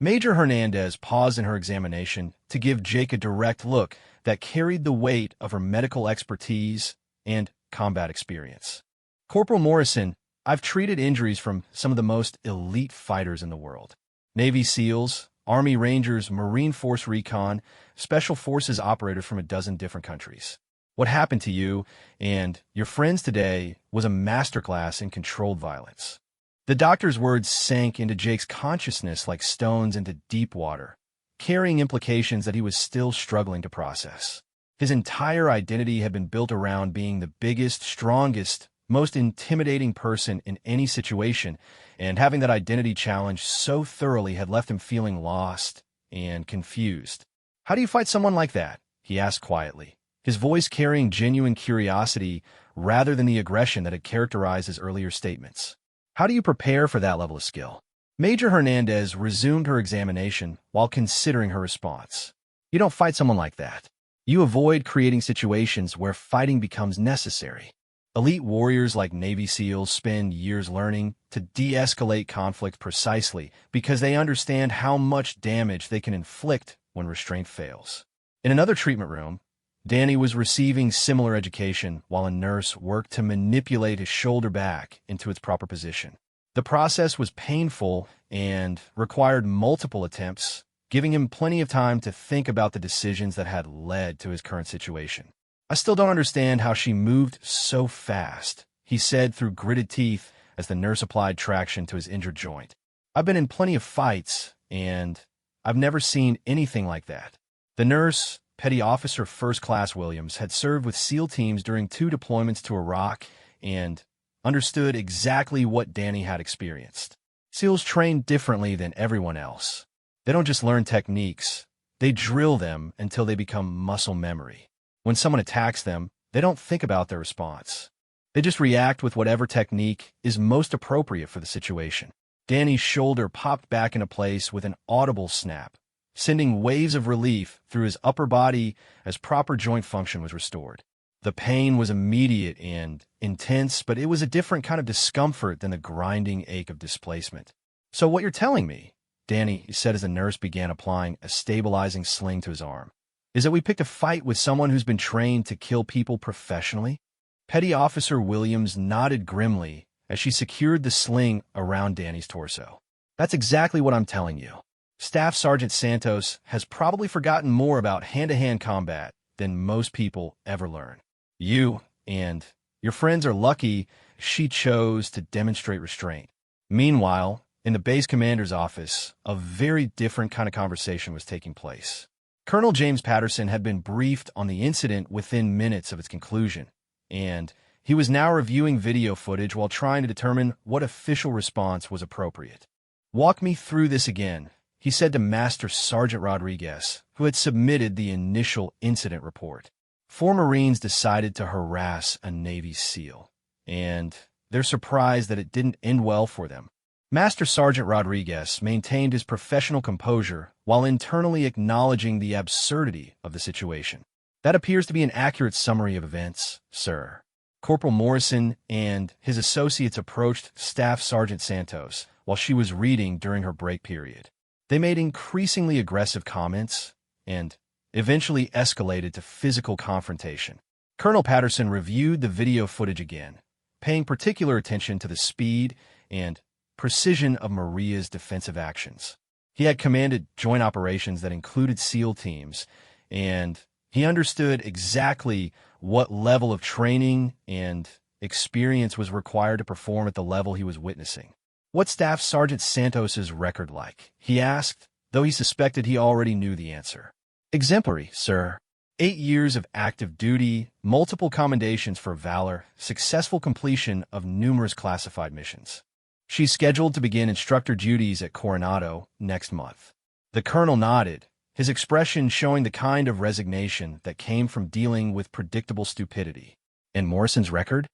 Major Hernandez paused in her examination to give Jake a direct look that carried the weight of her medical expertise and combat experience. Corporal Morrison, I've treated injuries from some of the most elite fighters in the world. Navy SEALs, Army Rangers, Marine Force Recon, Special Forces operators from a dozen different countries. What happened to you and your friends today was a masterclass in controlled violence. The doctor's words sank into Jake's consciousness like stones into deep water, carrying implications that he was still struggling to process. His entire identity had been built around being the biggest, strongest, most intimidating person in any situation, and having that identity challenged so thoroughly had left him feeling lost and confused. How do you fight someone like that? He asked quietly, his voice carrying genuine curiosity rather than the aggression that had characterized his earlier statements. How do you prepare for that level of skill? Major Hernandez resumed her examination while considering her response. You don't fight someone like that. You avoid creating situations where fighting becomes necessary. Elite warriors like Navy SEALs spend years learning to de-escalate conflict precisely because they understand how much damage they can inflict when restraint fails. In another treatment room, Danny was receiving similar education while a nurse worked to manipulate his shoulder back into its proper position. The process was painful and required multiple attempts, giving him plenty of time to think about the decisions that had led to his current situation. "I still don't understand how she moved so fast," he said through gritted teeth as the nurse applied traction to his injured joint. "I've been in plenty of fights, and I've never seen anything like that." The nurse, Petty Officer First Class Williams, had served with SEAL teams during 2 deployments to Iraq and understood exactly what Danny had experienced. SEALs train differently than everyone else. They don't just learn techniques, they drill them until they become muscle memory. When someone attacks them, they don't think about their response. They just react with whatever technique is most appropriate for the situation. Danny's shoulder popped back into place with an audible snap, sending waves of relief through his upper body as proper joint function was restored. The pain was immediate and intense, but it was a different kind of discomfort than the grinding ache of displacement. "So what you're telling me," Danny said as the nurse began applying a stabilizing sling to his arm, "is that we picked a fight with someone who's been trained to kill people professionally?" Petty Officer Williams nodded grimly as she secured the sling around Danny's torso. "That's exactly what I'm telling you. Staff Sergeant Santos has probably forgotten more about hand-to-hand combat than most people ever learn. You and your friends are lucky she chose to demonstrate restraint." Meanwhile, in the base commander's office, a very different kind of conversation was taking place. Colonel James Patterson had been briefed on the incident within minutes of its conclusion, and he was now reviewing video footage while trying to determine what official response was appropriate. "Walk me through this again," he said to Master Sergeant Rodriguez, who had submitted the initial incident report. 4 Marines decided to harass a Navy SEAL, and they're surprised that it didn't end well for them. Master Sergeant Rodriguez maintained his professional composure while internally acknowledging the absurdity of the situation. "That appears to be an accurate summary of events, sir." Corporal Morrison and his associates approached Staff Sergeant Santos while she was reading during her break period. They made increasingly aggressive comments and eventually escalated to physical confrontation. Colonel Patterson reviewed the video footage again, paying particular attention to the speed and precision of Maria's defensive actions. He had commanded joint operations that included SEAL teams, and he understood exactly what level of training and experience was required to perform at the level he was witnessing. "What's Staff Sergeant Santos's record like?" he asked, though he suspected he already knew the answer. "Exemplary, sir. 8 years of active duty, multiple commendations for valor, successful completion of numerous classified missions. She's scheduled to begin instructor duties at Coronado next month." The colonel nodded, his expression showing the kind of resignation that came from dealing with predictable stupidity. "And Morrison's record?"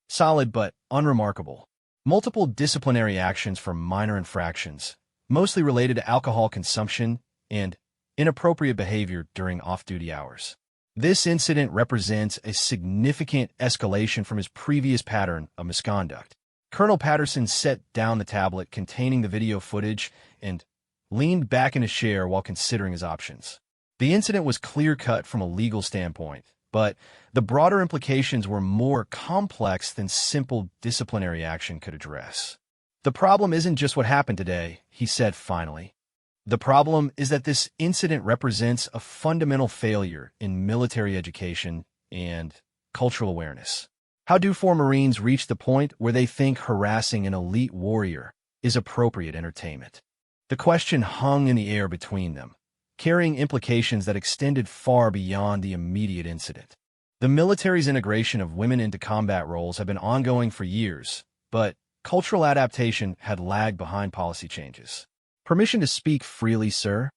"Solid but unremarkable. Multiple disciplinary actions for minor infractions, mostly related to alcohol consumption and inappropriate behavior during off-duty hours. This incident represents a significant escalation from his previous pattern of misconduct." Colonel Patterson set down the tablet containing the video footage and leaned back in his chair while considering his options. The incident was clear-cut from a legal standpoint, but the broader implications were more complex than simple disciplinary action could address. "The problem isn't just what happened today," he said finally. "The problem is that this incident represents a fundamental failure in military education and cultural awareness. How do 4 Marines reach the point where they think harassing an elite warrior is appropriate entertainment?" The question hung in the air between them, carrying implications that extended far beyond the immediate incident. The military's integration of women into combat roles had been ongoing for years, but cultural adaptation had lagged behind policy changes. "Permission to speak freely, sir?"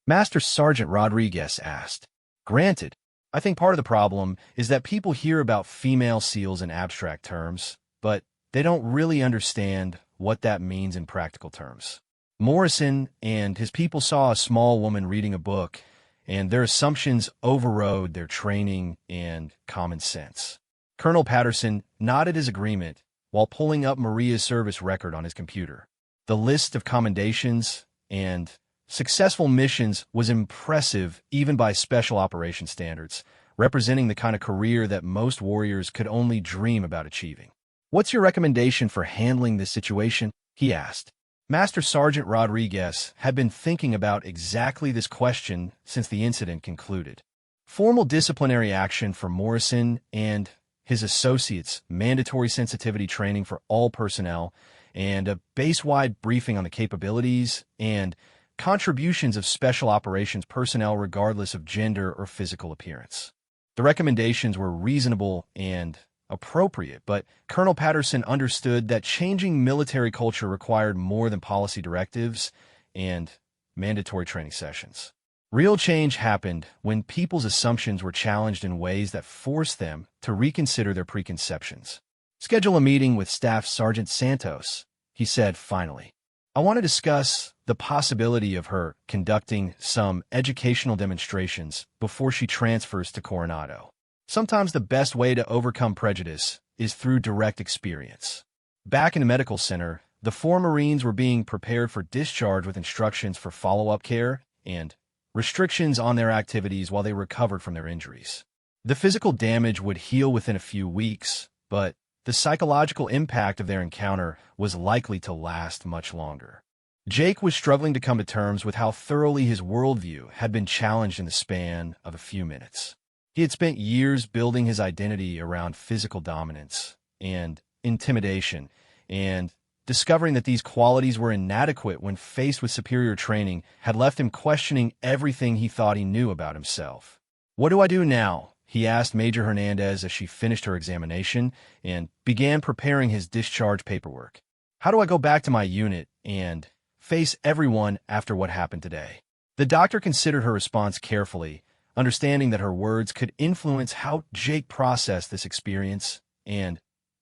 Master Sergeant Rodriguez asked. "Granted. I think part of the problem is that people hear about female SEALs in abstract terms, but they don't really understand what that means in practical terms. Morrison and his people saw a small woman reading a book, and their assumptions overrode their training and common sense. Colonel Patterson nodded his agreement while pulling up Maria's service record on his computer. The list of commendations and successful missions was impressive even by special operations standards, representing the kind of career that most warriors could only dream about achieving. "What's your recommendation for handling this situation?" he asked. Master Sergeant Rodriguez had been thinking about exactly this question since the incident concluded. Formal disciplinary action for Morrison and his associates, mandatory sensitivity training for all personnel, and a base-wide briefing on the capabilities and contributions of special operations personnel regardless of gender or physical appearance. The recommendations were reasonable and appropriate, but Colonel Patterson understood that changing military culture required more than policy directives and mandatory training sessions. Real change happened when people's assumptions were challenged in ways that forced them to reconsider their preconceptions. "Schedule a meeting with Staff Sergeant Santos," he said finally. "I want to discuss the possibility of her conducting some educational demonstrations before she transfers to Coronado. Sometimes the best way to overcome prejudice is through direct experience." Back in the medical center, the 4 Marines were being prepared for discharge with instructions for follow-up care and restrictions on their activities while they recovered from their injuries. The physical damage would heal within a few weeks, but the psychological impact of their encounter was likely to last much longer. Jake was struggling to come to terms with how thoroughly his worldview had been challenged in the span of a few minutes. He had spent years building his identity around physical dominance and intimidation, and discovering that these qualities were inadequate when faced with superior training had left him questioning everything he thought he knew about himself. "What do I do now?" he asked Major Hernandez as she finished her examination and began preparing his discharge paperwork. "How do I go back to my unit and face everyone after what happened today?" The doctor considered her response carefully, understanding that her words could influence how Jake processed this experience and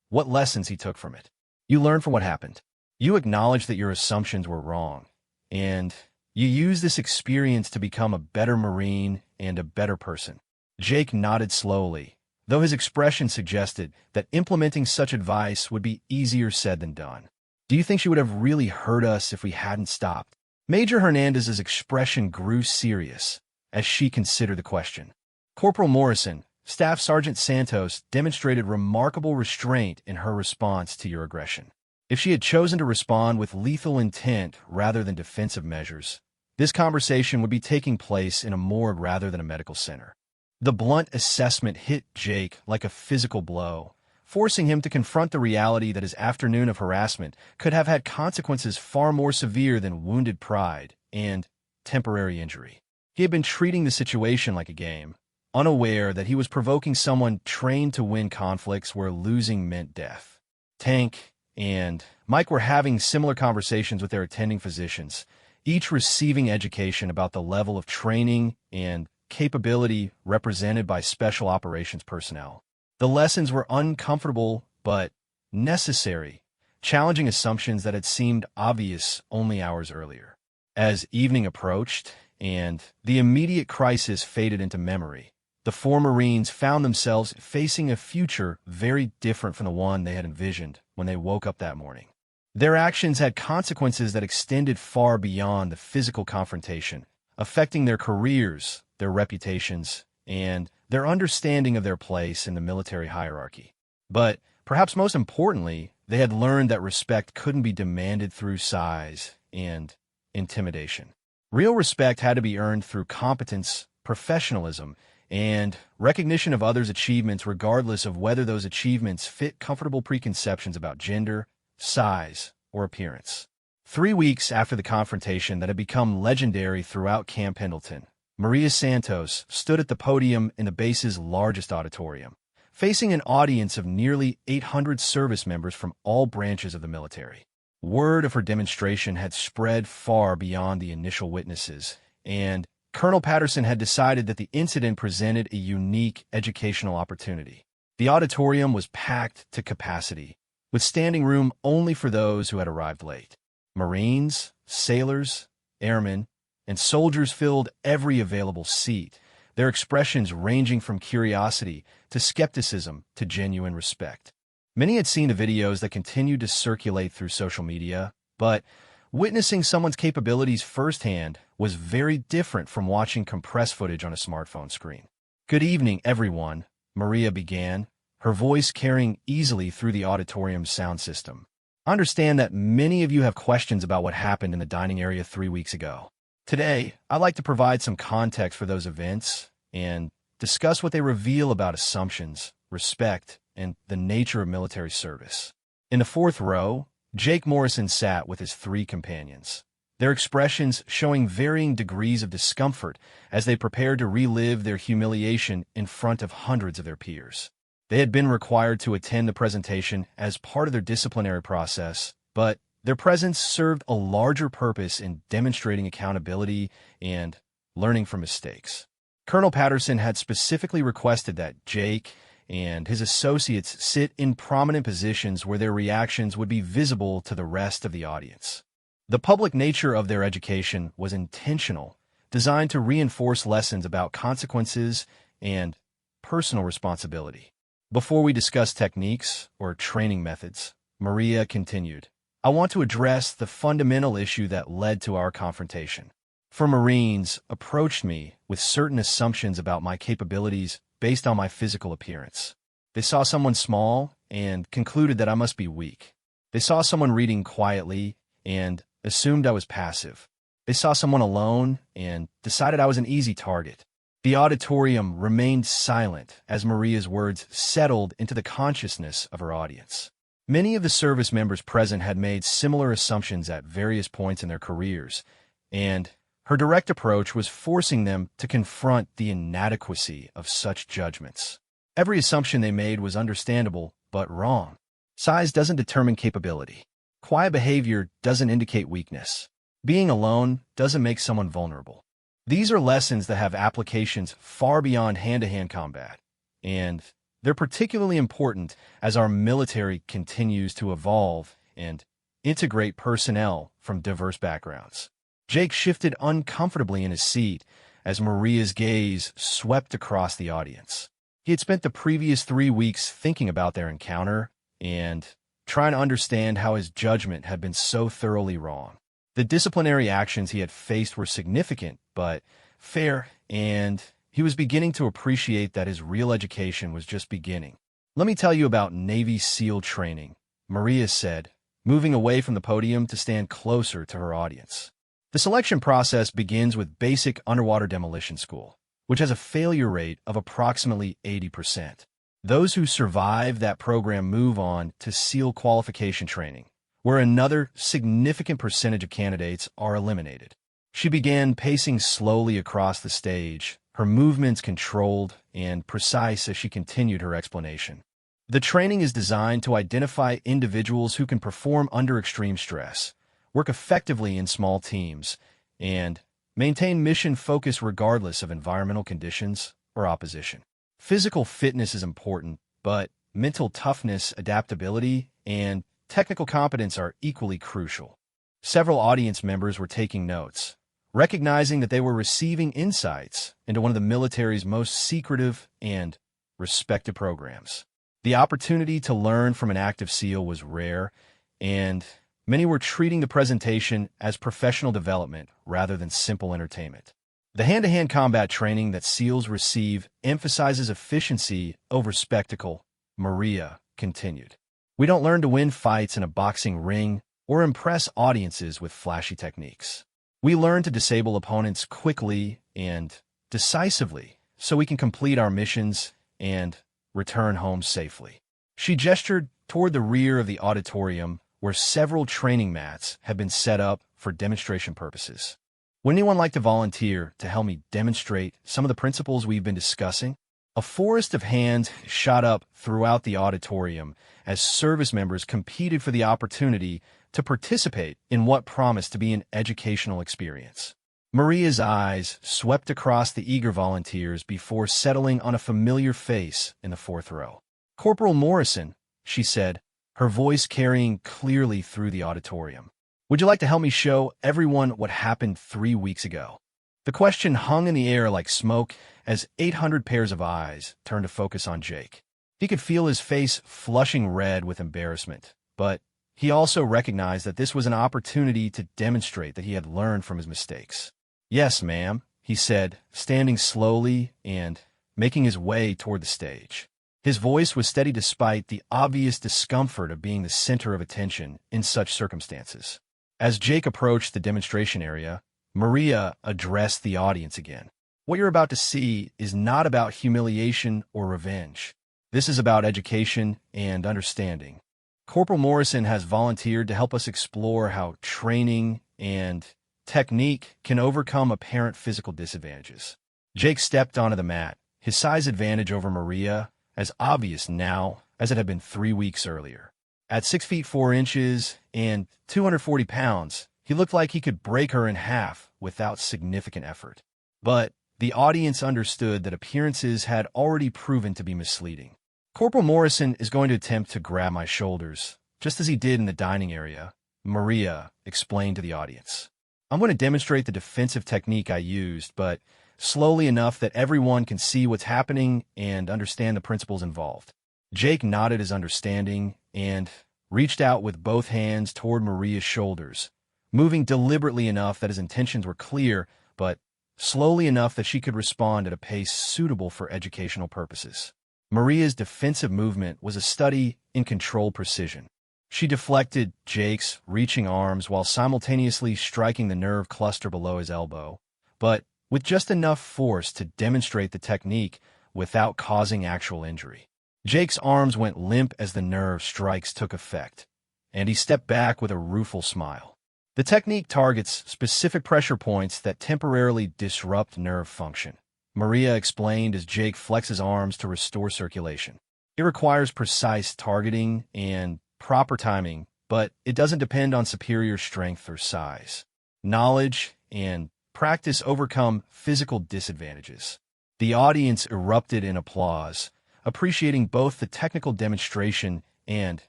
what lessons he took from it. "You learn from what happened. You acknowledge that your assumptions were wrong, and you use this experience to become a better Marine and a better person." Jake nodded slowly, though his expression suggested that implementing such advice would be easier said than done. "Do you think she would have really hurt us if we hadn't stopped?" Major Hernandez's expression grew serious as she considered the question. Corporal Morrison, Staff Sergeant Santos, demonstrated remarkable restraint in her response to your aggression. If she had chosen to respond with lethal intent rather than defensive measures, this conversation would be taking place in a morgue rather than a medical center. The blunt assessment hit Jake like a physical blow, forcing him to confront the reality that his afternoon of harassment could have had consequences far more severe than wounded pride and temporary injury. He had been treating the situation like a game, unaware that he was provoking someone trained to win conflicts where losing meant death. Tank and Mike were having similar conversations with their attending physicians, each receiving education about the level of training and capability represented by special operations personnel. The lessons were uncomfortable but necessary, challenging assumptions that had seemed obvious only hours earlier. As evening approached and the immediate crisis faded into memory, the 4 Marines found themselves facing a future very different from the one they had envisioned when they woke up that morning. Their actions had consequences that extended far beyond the physical confrontation, affecting their careers, their reputations, and their understanding of their place in the military hierarchy. But perhaps most importantly, they had learned that respect couldn't be demanded through size and intimidation. Real respect had to be earned through competence, professionalism, and recognition of others' achievements regardless of whether those achievements fit comfortable preconceptions about gender, size, or appearance. 3 weeks after the confrontation that had become legendary throughout Camp Pendleton, Maria Santos stood at the podium in the base's largest auditorium, facing an audience of nearly 800 service members from all branches of the military. Word of her demonstration had spread far beyond the initial witnesses, and Colonel Patterson had decided that the incident presented a unique educational opportunity. The auditorium was packed to capacity, with standing room only for those who had arrived late. Marines, sailors, airmen, and soldiers filled every available seat, their expressions ranging from curiosity to skepticism to genuine respect. Many had seen the videos that continued to circulate through social media, but witnessing someone's capabilities firsthand was very different from watching compressed footage on a smartphone screen. "Good evening, everyone," Maria began, her voice carrying easily through the auditorium's sound system. "I understand that many of you have questions about what happened in the dining area 3 weeks ago. Today, I'd like to provide some context for those events and discuss what they reveal about assumptions, respect, and the nature of military service." In the fourth row, Jake Morrison sat with his 3 companions, their expressions showing varying degrees of discomfort as they prepared to relive their humiliation in front of hundreds of their peers. They had been required to attend the presentation as part of their disciplinary process, but their presence served a larger purpose in demonstrating accountability and learning from mistakes. Colonel Patterson had specifically requested that Jake and his associates sit in prominent positions where their reactions would be visible to the rest of the audience. The public nature of their education was intentional, designed to reinforce lessons about consequences and personal responsibility. Before we discuss techniques or training methods, Maria continued, "I want to address the fundamental issue that led to our confrontation. For Marines approached me with certain assumptions about my capabilities based on my physical appearance. They saw someone small and concluded that I must be weak. They saw someone reading quietly and assumed I was passive. They saw someone alone and decided I was an easy target." The auditorium remained silent as Maria's words settled into the consciousness of her audience. Many of the service members present had made similar assumptions at various points in their careers, and her direct approach was forcing them to confront the inadequacy of such judgments. Every assumption they made was understandable, but wrong. Size doesn't determine capability. Quiet behavior doesn't indicate weakness. Being alone doesn't make someone vulnerable. These are lessons that have applications far beyond hand-to-hand combat, and they're particularly important as our military continues to evolve and integrate personnel from diverse backgrounds. Jake shifted uncomfortably in his seat as Maria's gaze swept across the audience. He had spent the previous 3 weeks thinking about their encounter and trying to understand how his judgment had been so thoroughly wrong. The disciplinary actions he had faced were significant, but fair, and he was beginning to appreciate that his real education was just beginning. "Let me tell you about Navy SEAL training," Maria said, moving away from the podium to stand closer to her audience. The selection process begins with basic underwater demolition school, which has a failure rate of approximately 80%. Those who survive that program move on to SEAL qualification training, where another significant percentage of candidates are eliminated. She began pacing slowly across the stage, her movements controlled and precise as she continued her explanation. "The training is designed to identify individuals who can perform under extreme stress, work effectively in small teams, and maintain mission focus regardless of environmental conditions or opposition. Physical fitness is important, but mental toughness, adaptability, and technical competence are equally crucial." Several audience members were taking notes, recognizing that they were receiving insights into one of the military's most secretive and respected programs. The opportunity to learn from an active SEAL was rare, and many were treating the presentation as professional development rather than simple entertainment. "The hand-to-hand combat training that SEALs receive emphasizes efficiency over spectacle," Maria continued. "We don't learn to win fights in a boxing ring or impress audiences with flashy techniques. We learn to disable opponents quickly and decisively so we can complete our missions and return home safely." She gestured toward the rear of the auditorium where several training mats had been set up for demonstration purposes. "Would anyone like to volunteer to help me demonstrate some of the principles we've been discussing?" A forest of hands shot up throughout the auditorium as service members competed for the opportunity to participate in what promised to be an educational experience. Maria's eyes swept across the eager volunteers before settling on a familiar face in the fourth row. "Corporal Morrison," she said, her voice carrying clearly through the auditorium. "Would you like to help me show everyone what happened 3 weeks ago?" The question hung in the air like smoke as 800 pairs of eyes turned to focus on Jake. He could feel his face flushing red with embarrassment, but he also recognized that this was an opportunity to demonstrate that he had learned from his mistakes. "Yes, ma'am," he said, standing slowly and making his way toward the stage. His voice was steady despite the obvious discomfort of being the center of attention in such circumstances. As Jake approached the demonstration area, Maria addressed the audience again. "What you're about to see is not about humiliation or revenge. This is about education and understanding. Corporal Morrison has volunteered to help us explore how training and technique can overcome apparent physical disadvantages." Jake stepped onto the mat, his size advantage over Maria as obvious now as it had been 3 weeks earlier. At 6 feet 4 inches and 240 pounds, he looked like he could break her in half without significant effort. But the audience understood that appearances had already proven to be misleading. "Corporal Morrison is going to attempt to grab my shoulders, just as he did in the dining area," Maria explained to the audience. "I'm going to demonstrate the defensive technique I used, but slowly enough that everyone can see what's happening and understand the principles involved." Jake nodded his understanding and reached out with both hands toward Maria's shoulders, moving deliberately enough that his intentions were clear, but slowly enough that she could respond at a pace suitable for educational purposes. Maria's defensive movement was a study in controlled precision. She deflected Jake's reaching arms while simultaneously striking the nerve cluster below his elbow, but with just enough force to demonstrate the technique without causing actual injury. Jake's arms went limp as the nerve strikes took effect, and he stepped back with a rueful smile. The technique targets specific pressure points that temporarily disrupt nerve function, Maria explained as Jake flexed his arms to restore circulation. "It requires precise targeting and proper timing, but it doesn't depend on superior strength or size. Knowledge and practice overcome physical disadvantages." The audience erupted in applause, appreciating both the technical demonstration and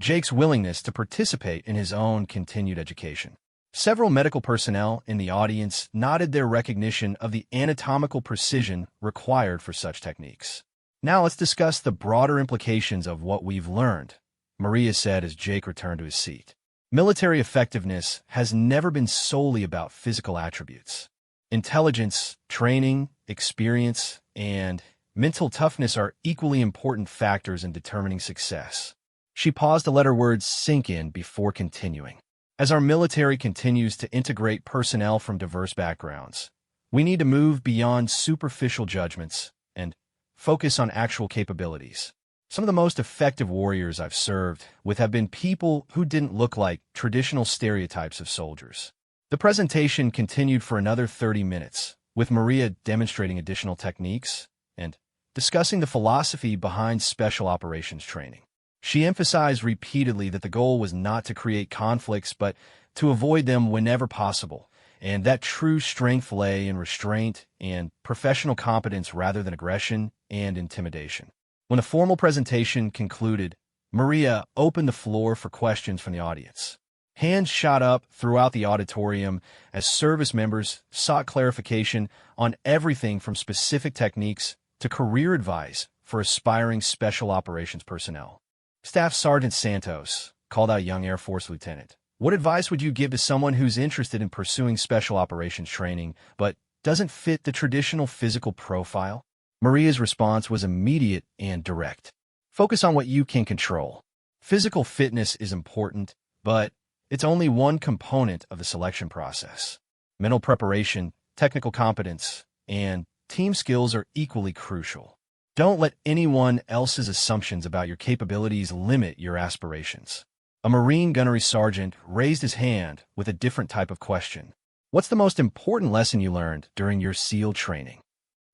Jake's willingness to participate in his own continued education. Several medical personnel in the audience nodded their recognition of the anatomical precision required for such techniques. "Now let's discuss the broader implications of what we've learned," Maria said as Jake returned to his seat. "Military effectiveness has never been solely about physical attributes. Intelligence, training, experience, and mental toughness are equally important factors in determining success." She paused to let her words sink in before continuing. "As our military continues to integrate personnel from diverse backgrounds, we need to move beyond superficial judgments and focus on actual capabilities. Some of the most effective warriors I've served with have been people who didn't look like traditional stereotypes of soldiers." The presentation continued for another 30 minutes, with Maria demonstrating additional techniques and discussing the philosophy behind special operations training. She emphasized repeatedly that the goal was not to create conflicts, but to avoid them whenever possible, and that true strength lay in restraint and professional competence rather than aggression and intimidation. When the formal presentation concluded, Maria opened the floor for questions from the audience. Hands shot up throughout the auditorium as service members sought clarification on everything from specific techniques to career advice for aspiring special operations personnel. Staff Sergeant Santos called out a young Air Force lieutenant. "What advice would you give to someone who's interested in pursuing special operations training but doesn't fit the traditional physical profile?" Maria's response was immediate and direct. "Focus on what you can control. Physical fitness is important, but it's only one component of the selection process. Mental preparation, technical competence, and team skills are equally crucial. Don't let anyone else's assumptions about your capabilities limit your aspirations." A Marine gunnery sergeant raised his hand with a different type of question. "What's the most important lesson you learned during your SEAL training?"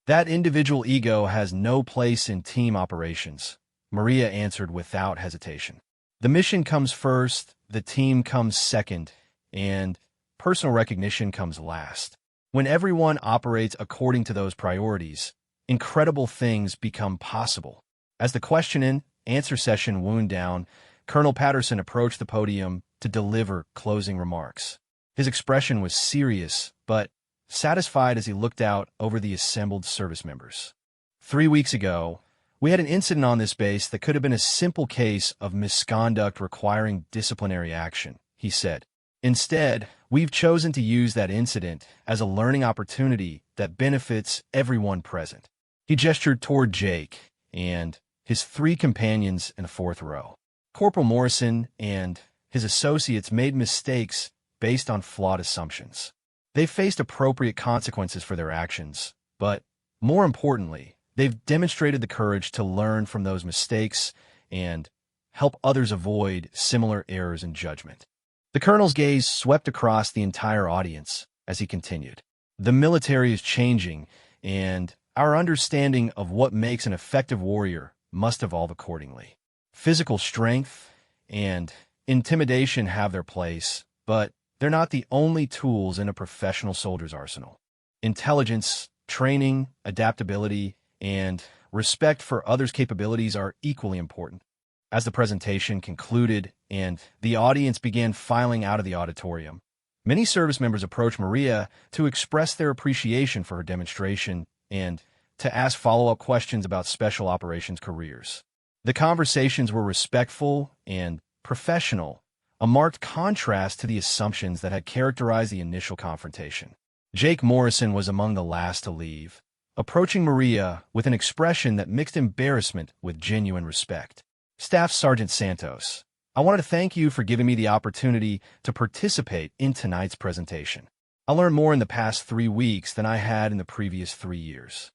"That individual ego has no place in team operations," Maria answered without hesitation. "The mission comes first, the team comes second, and personal recognition comes last. When everyone operates according to those priorities, incredible things become possible." As the question and answer session wound down, Colonel Patterson approached the podium to deliver closing remarks. His expression was serious, but satisfied as he looked out over the assembled service members. 3 weeks ago, we had an incident on this base that could have been a simple case of misconduct requiring disciplinary action, he said. Instead, we've chosen to use that incident as a learning opportunity that benefits everyone present. He gestured toward Jake and his 3 companions in the 4th row. Corporal Morrison and his associates made mistakes based on flawed assumptions. They faced appropriate consequences for their actions, but more importantly, they've demonstrated the courage to learn from those mistakes and help others avoid similar errors in judgment. The colonel's gaze swept across the entire audience as he continued. The military is changing, and our understanding of what makes an effective warrior must evolve accordingly. Physical strength and intimidation have their place, but they're not the only tools in a professional soldier's arsenal. Intelligence, training, adaptability, and respect for others' capabilities are equally important. As the presentation concluded and the audience began filing out of the auditorium, many service members approached Maria to express their appreciation for her demonstration and to ask follow-up questions about special operations careers. The conversations were respectful and professional, a marked contrast to the assumptions that had characterized the initial confrontation. Jake Morrison was among the last to leave, approaching Maria with an expression that mixed embarrassment with genuine respect. Staff Sergeant Santos, I wanted to thank you for giving me the opportunity to participate in tonight's presentation. I learned more in the past 3 weeks than I had in the previous 3 years.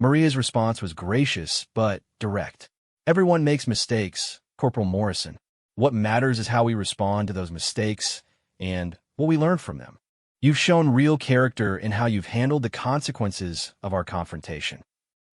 Maria's response was gracious but direct. Everyone makes mistakes, Corporal Morrison. What matters is how we respond to those mistakes and what we learn from them. You've shown real character in how you've handled the consequences of our confrontation.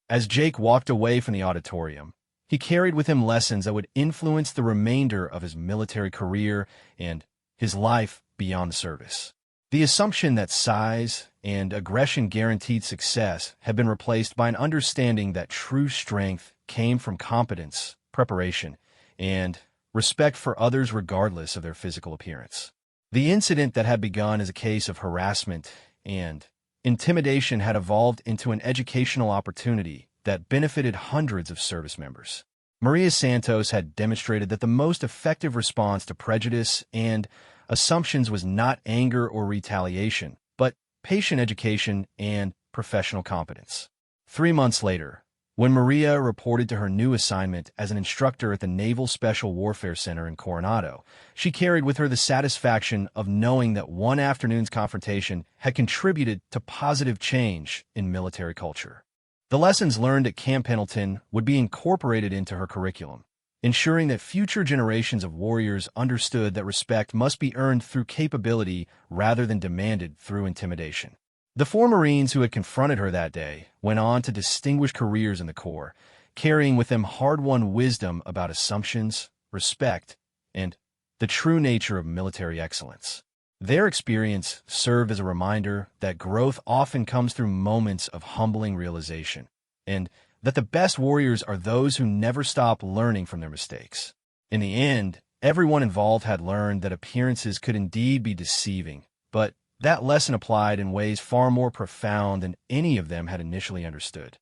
As Jake walked away from the auditorium, he carried with him lessons that would influence the remainder of his military career and his life beyond the service. The assumption that size and aggression guaranteed success had been replaced by an understanding that true strength came from competence, preparation, and respect for others regardless of their physical appearance. The incident that had begun as a case of harassment and intimidation had evolved into an educational opportunity that benefited hundreds of service members. Maria Santos had demonstrated that the most effective response to prejudice and assumptions was not anger or retaliation, but patient education and professional competence. 3 months later, when Maria reported to her new assignment as an instructor at the Naval Special Warfare Center in Coronado, she carried with her the satisfaction of knowing that one afternoon's confrontation had contributed to positive change in military culture. The lessons learned at Camp Pendleton would be incorporated into her curriculum, ensuring that future generations of warriors understood that respect must be earned through capability rather than demanded through intimidation. The 4 Marines who had confronted her that day went on to distinguished careers in the Corps, carrying with them hard-won wisdom about assumptions, respect, and the true nature of military excellence. Their experience served as a reminder that growth often comes through moments of humbling realization, and that the best warriors are those who never stop learning from their mistakes. In the end, everyone involved had learned that appearances could indeed be deceiving, but that lesson applied in ways far more profound than any of them had initially understood.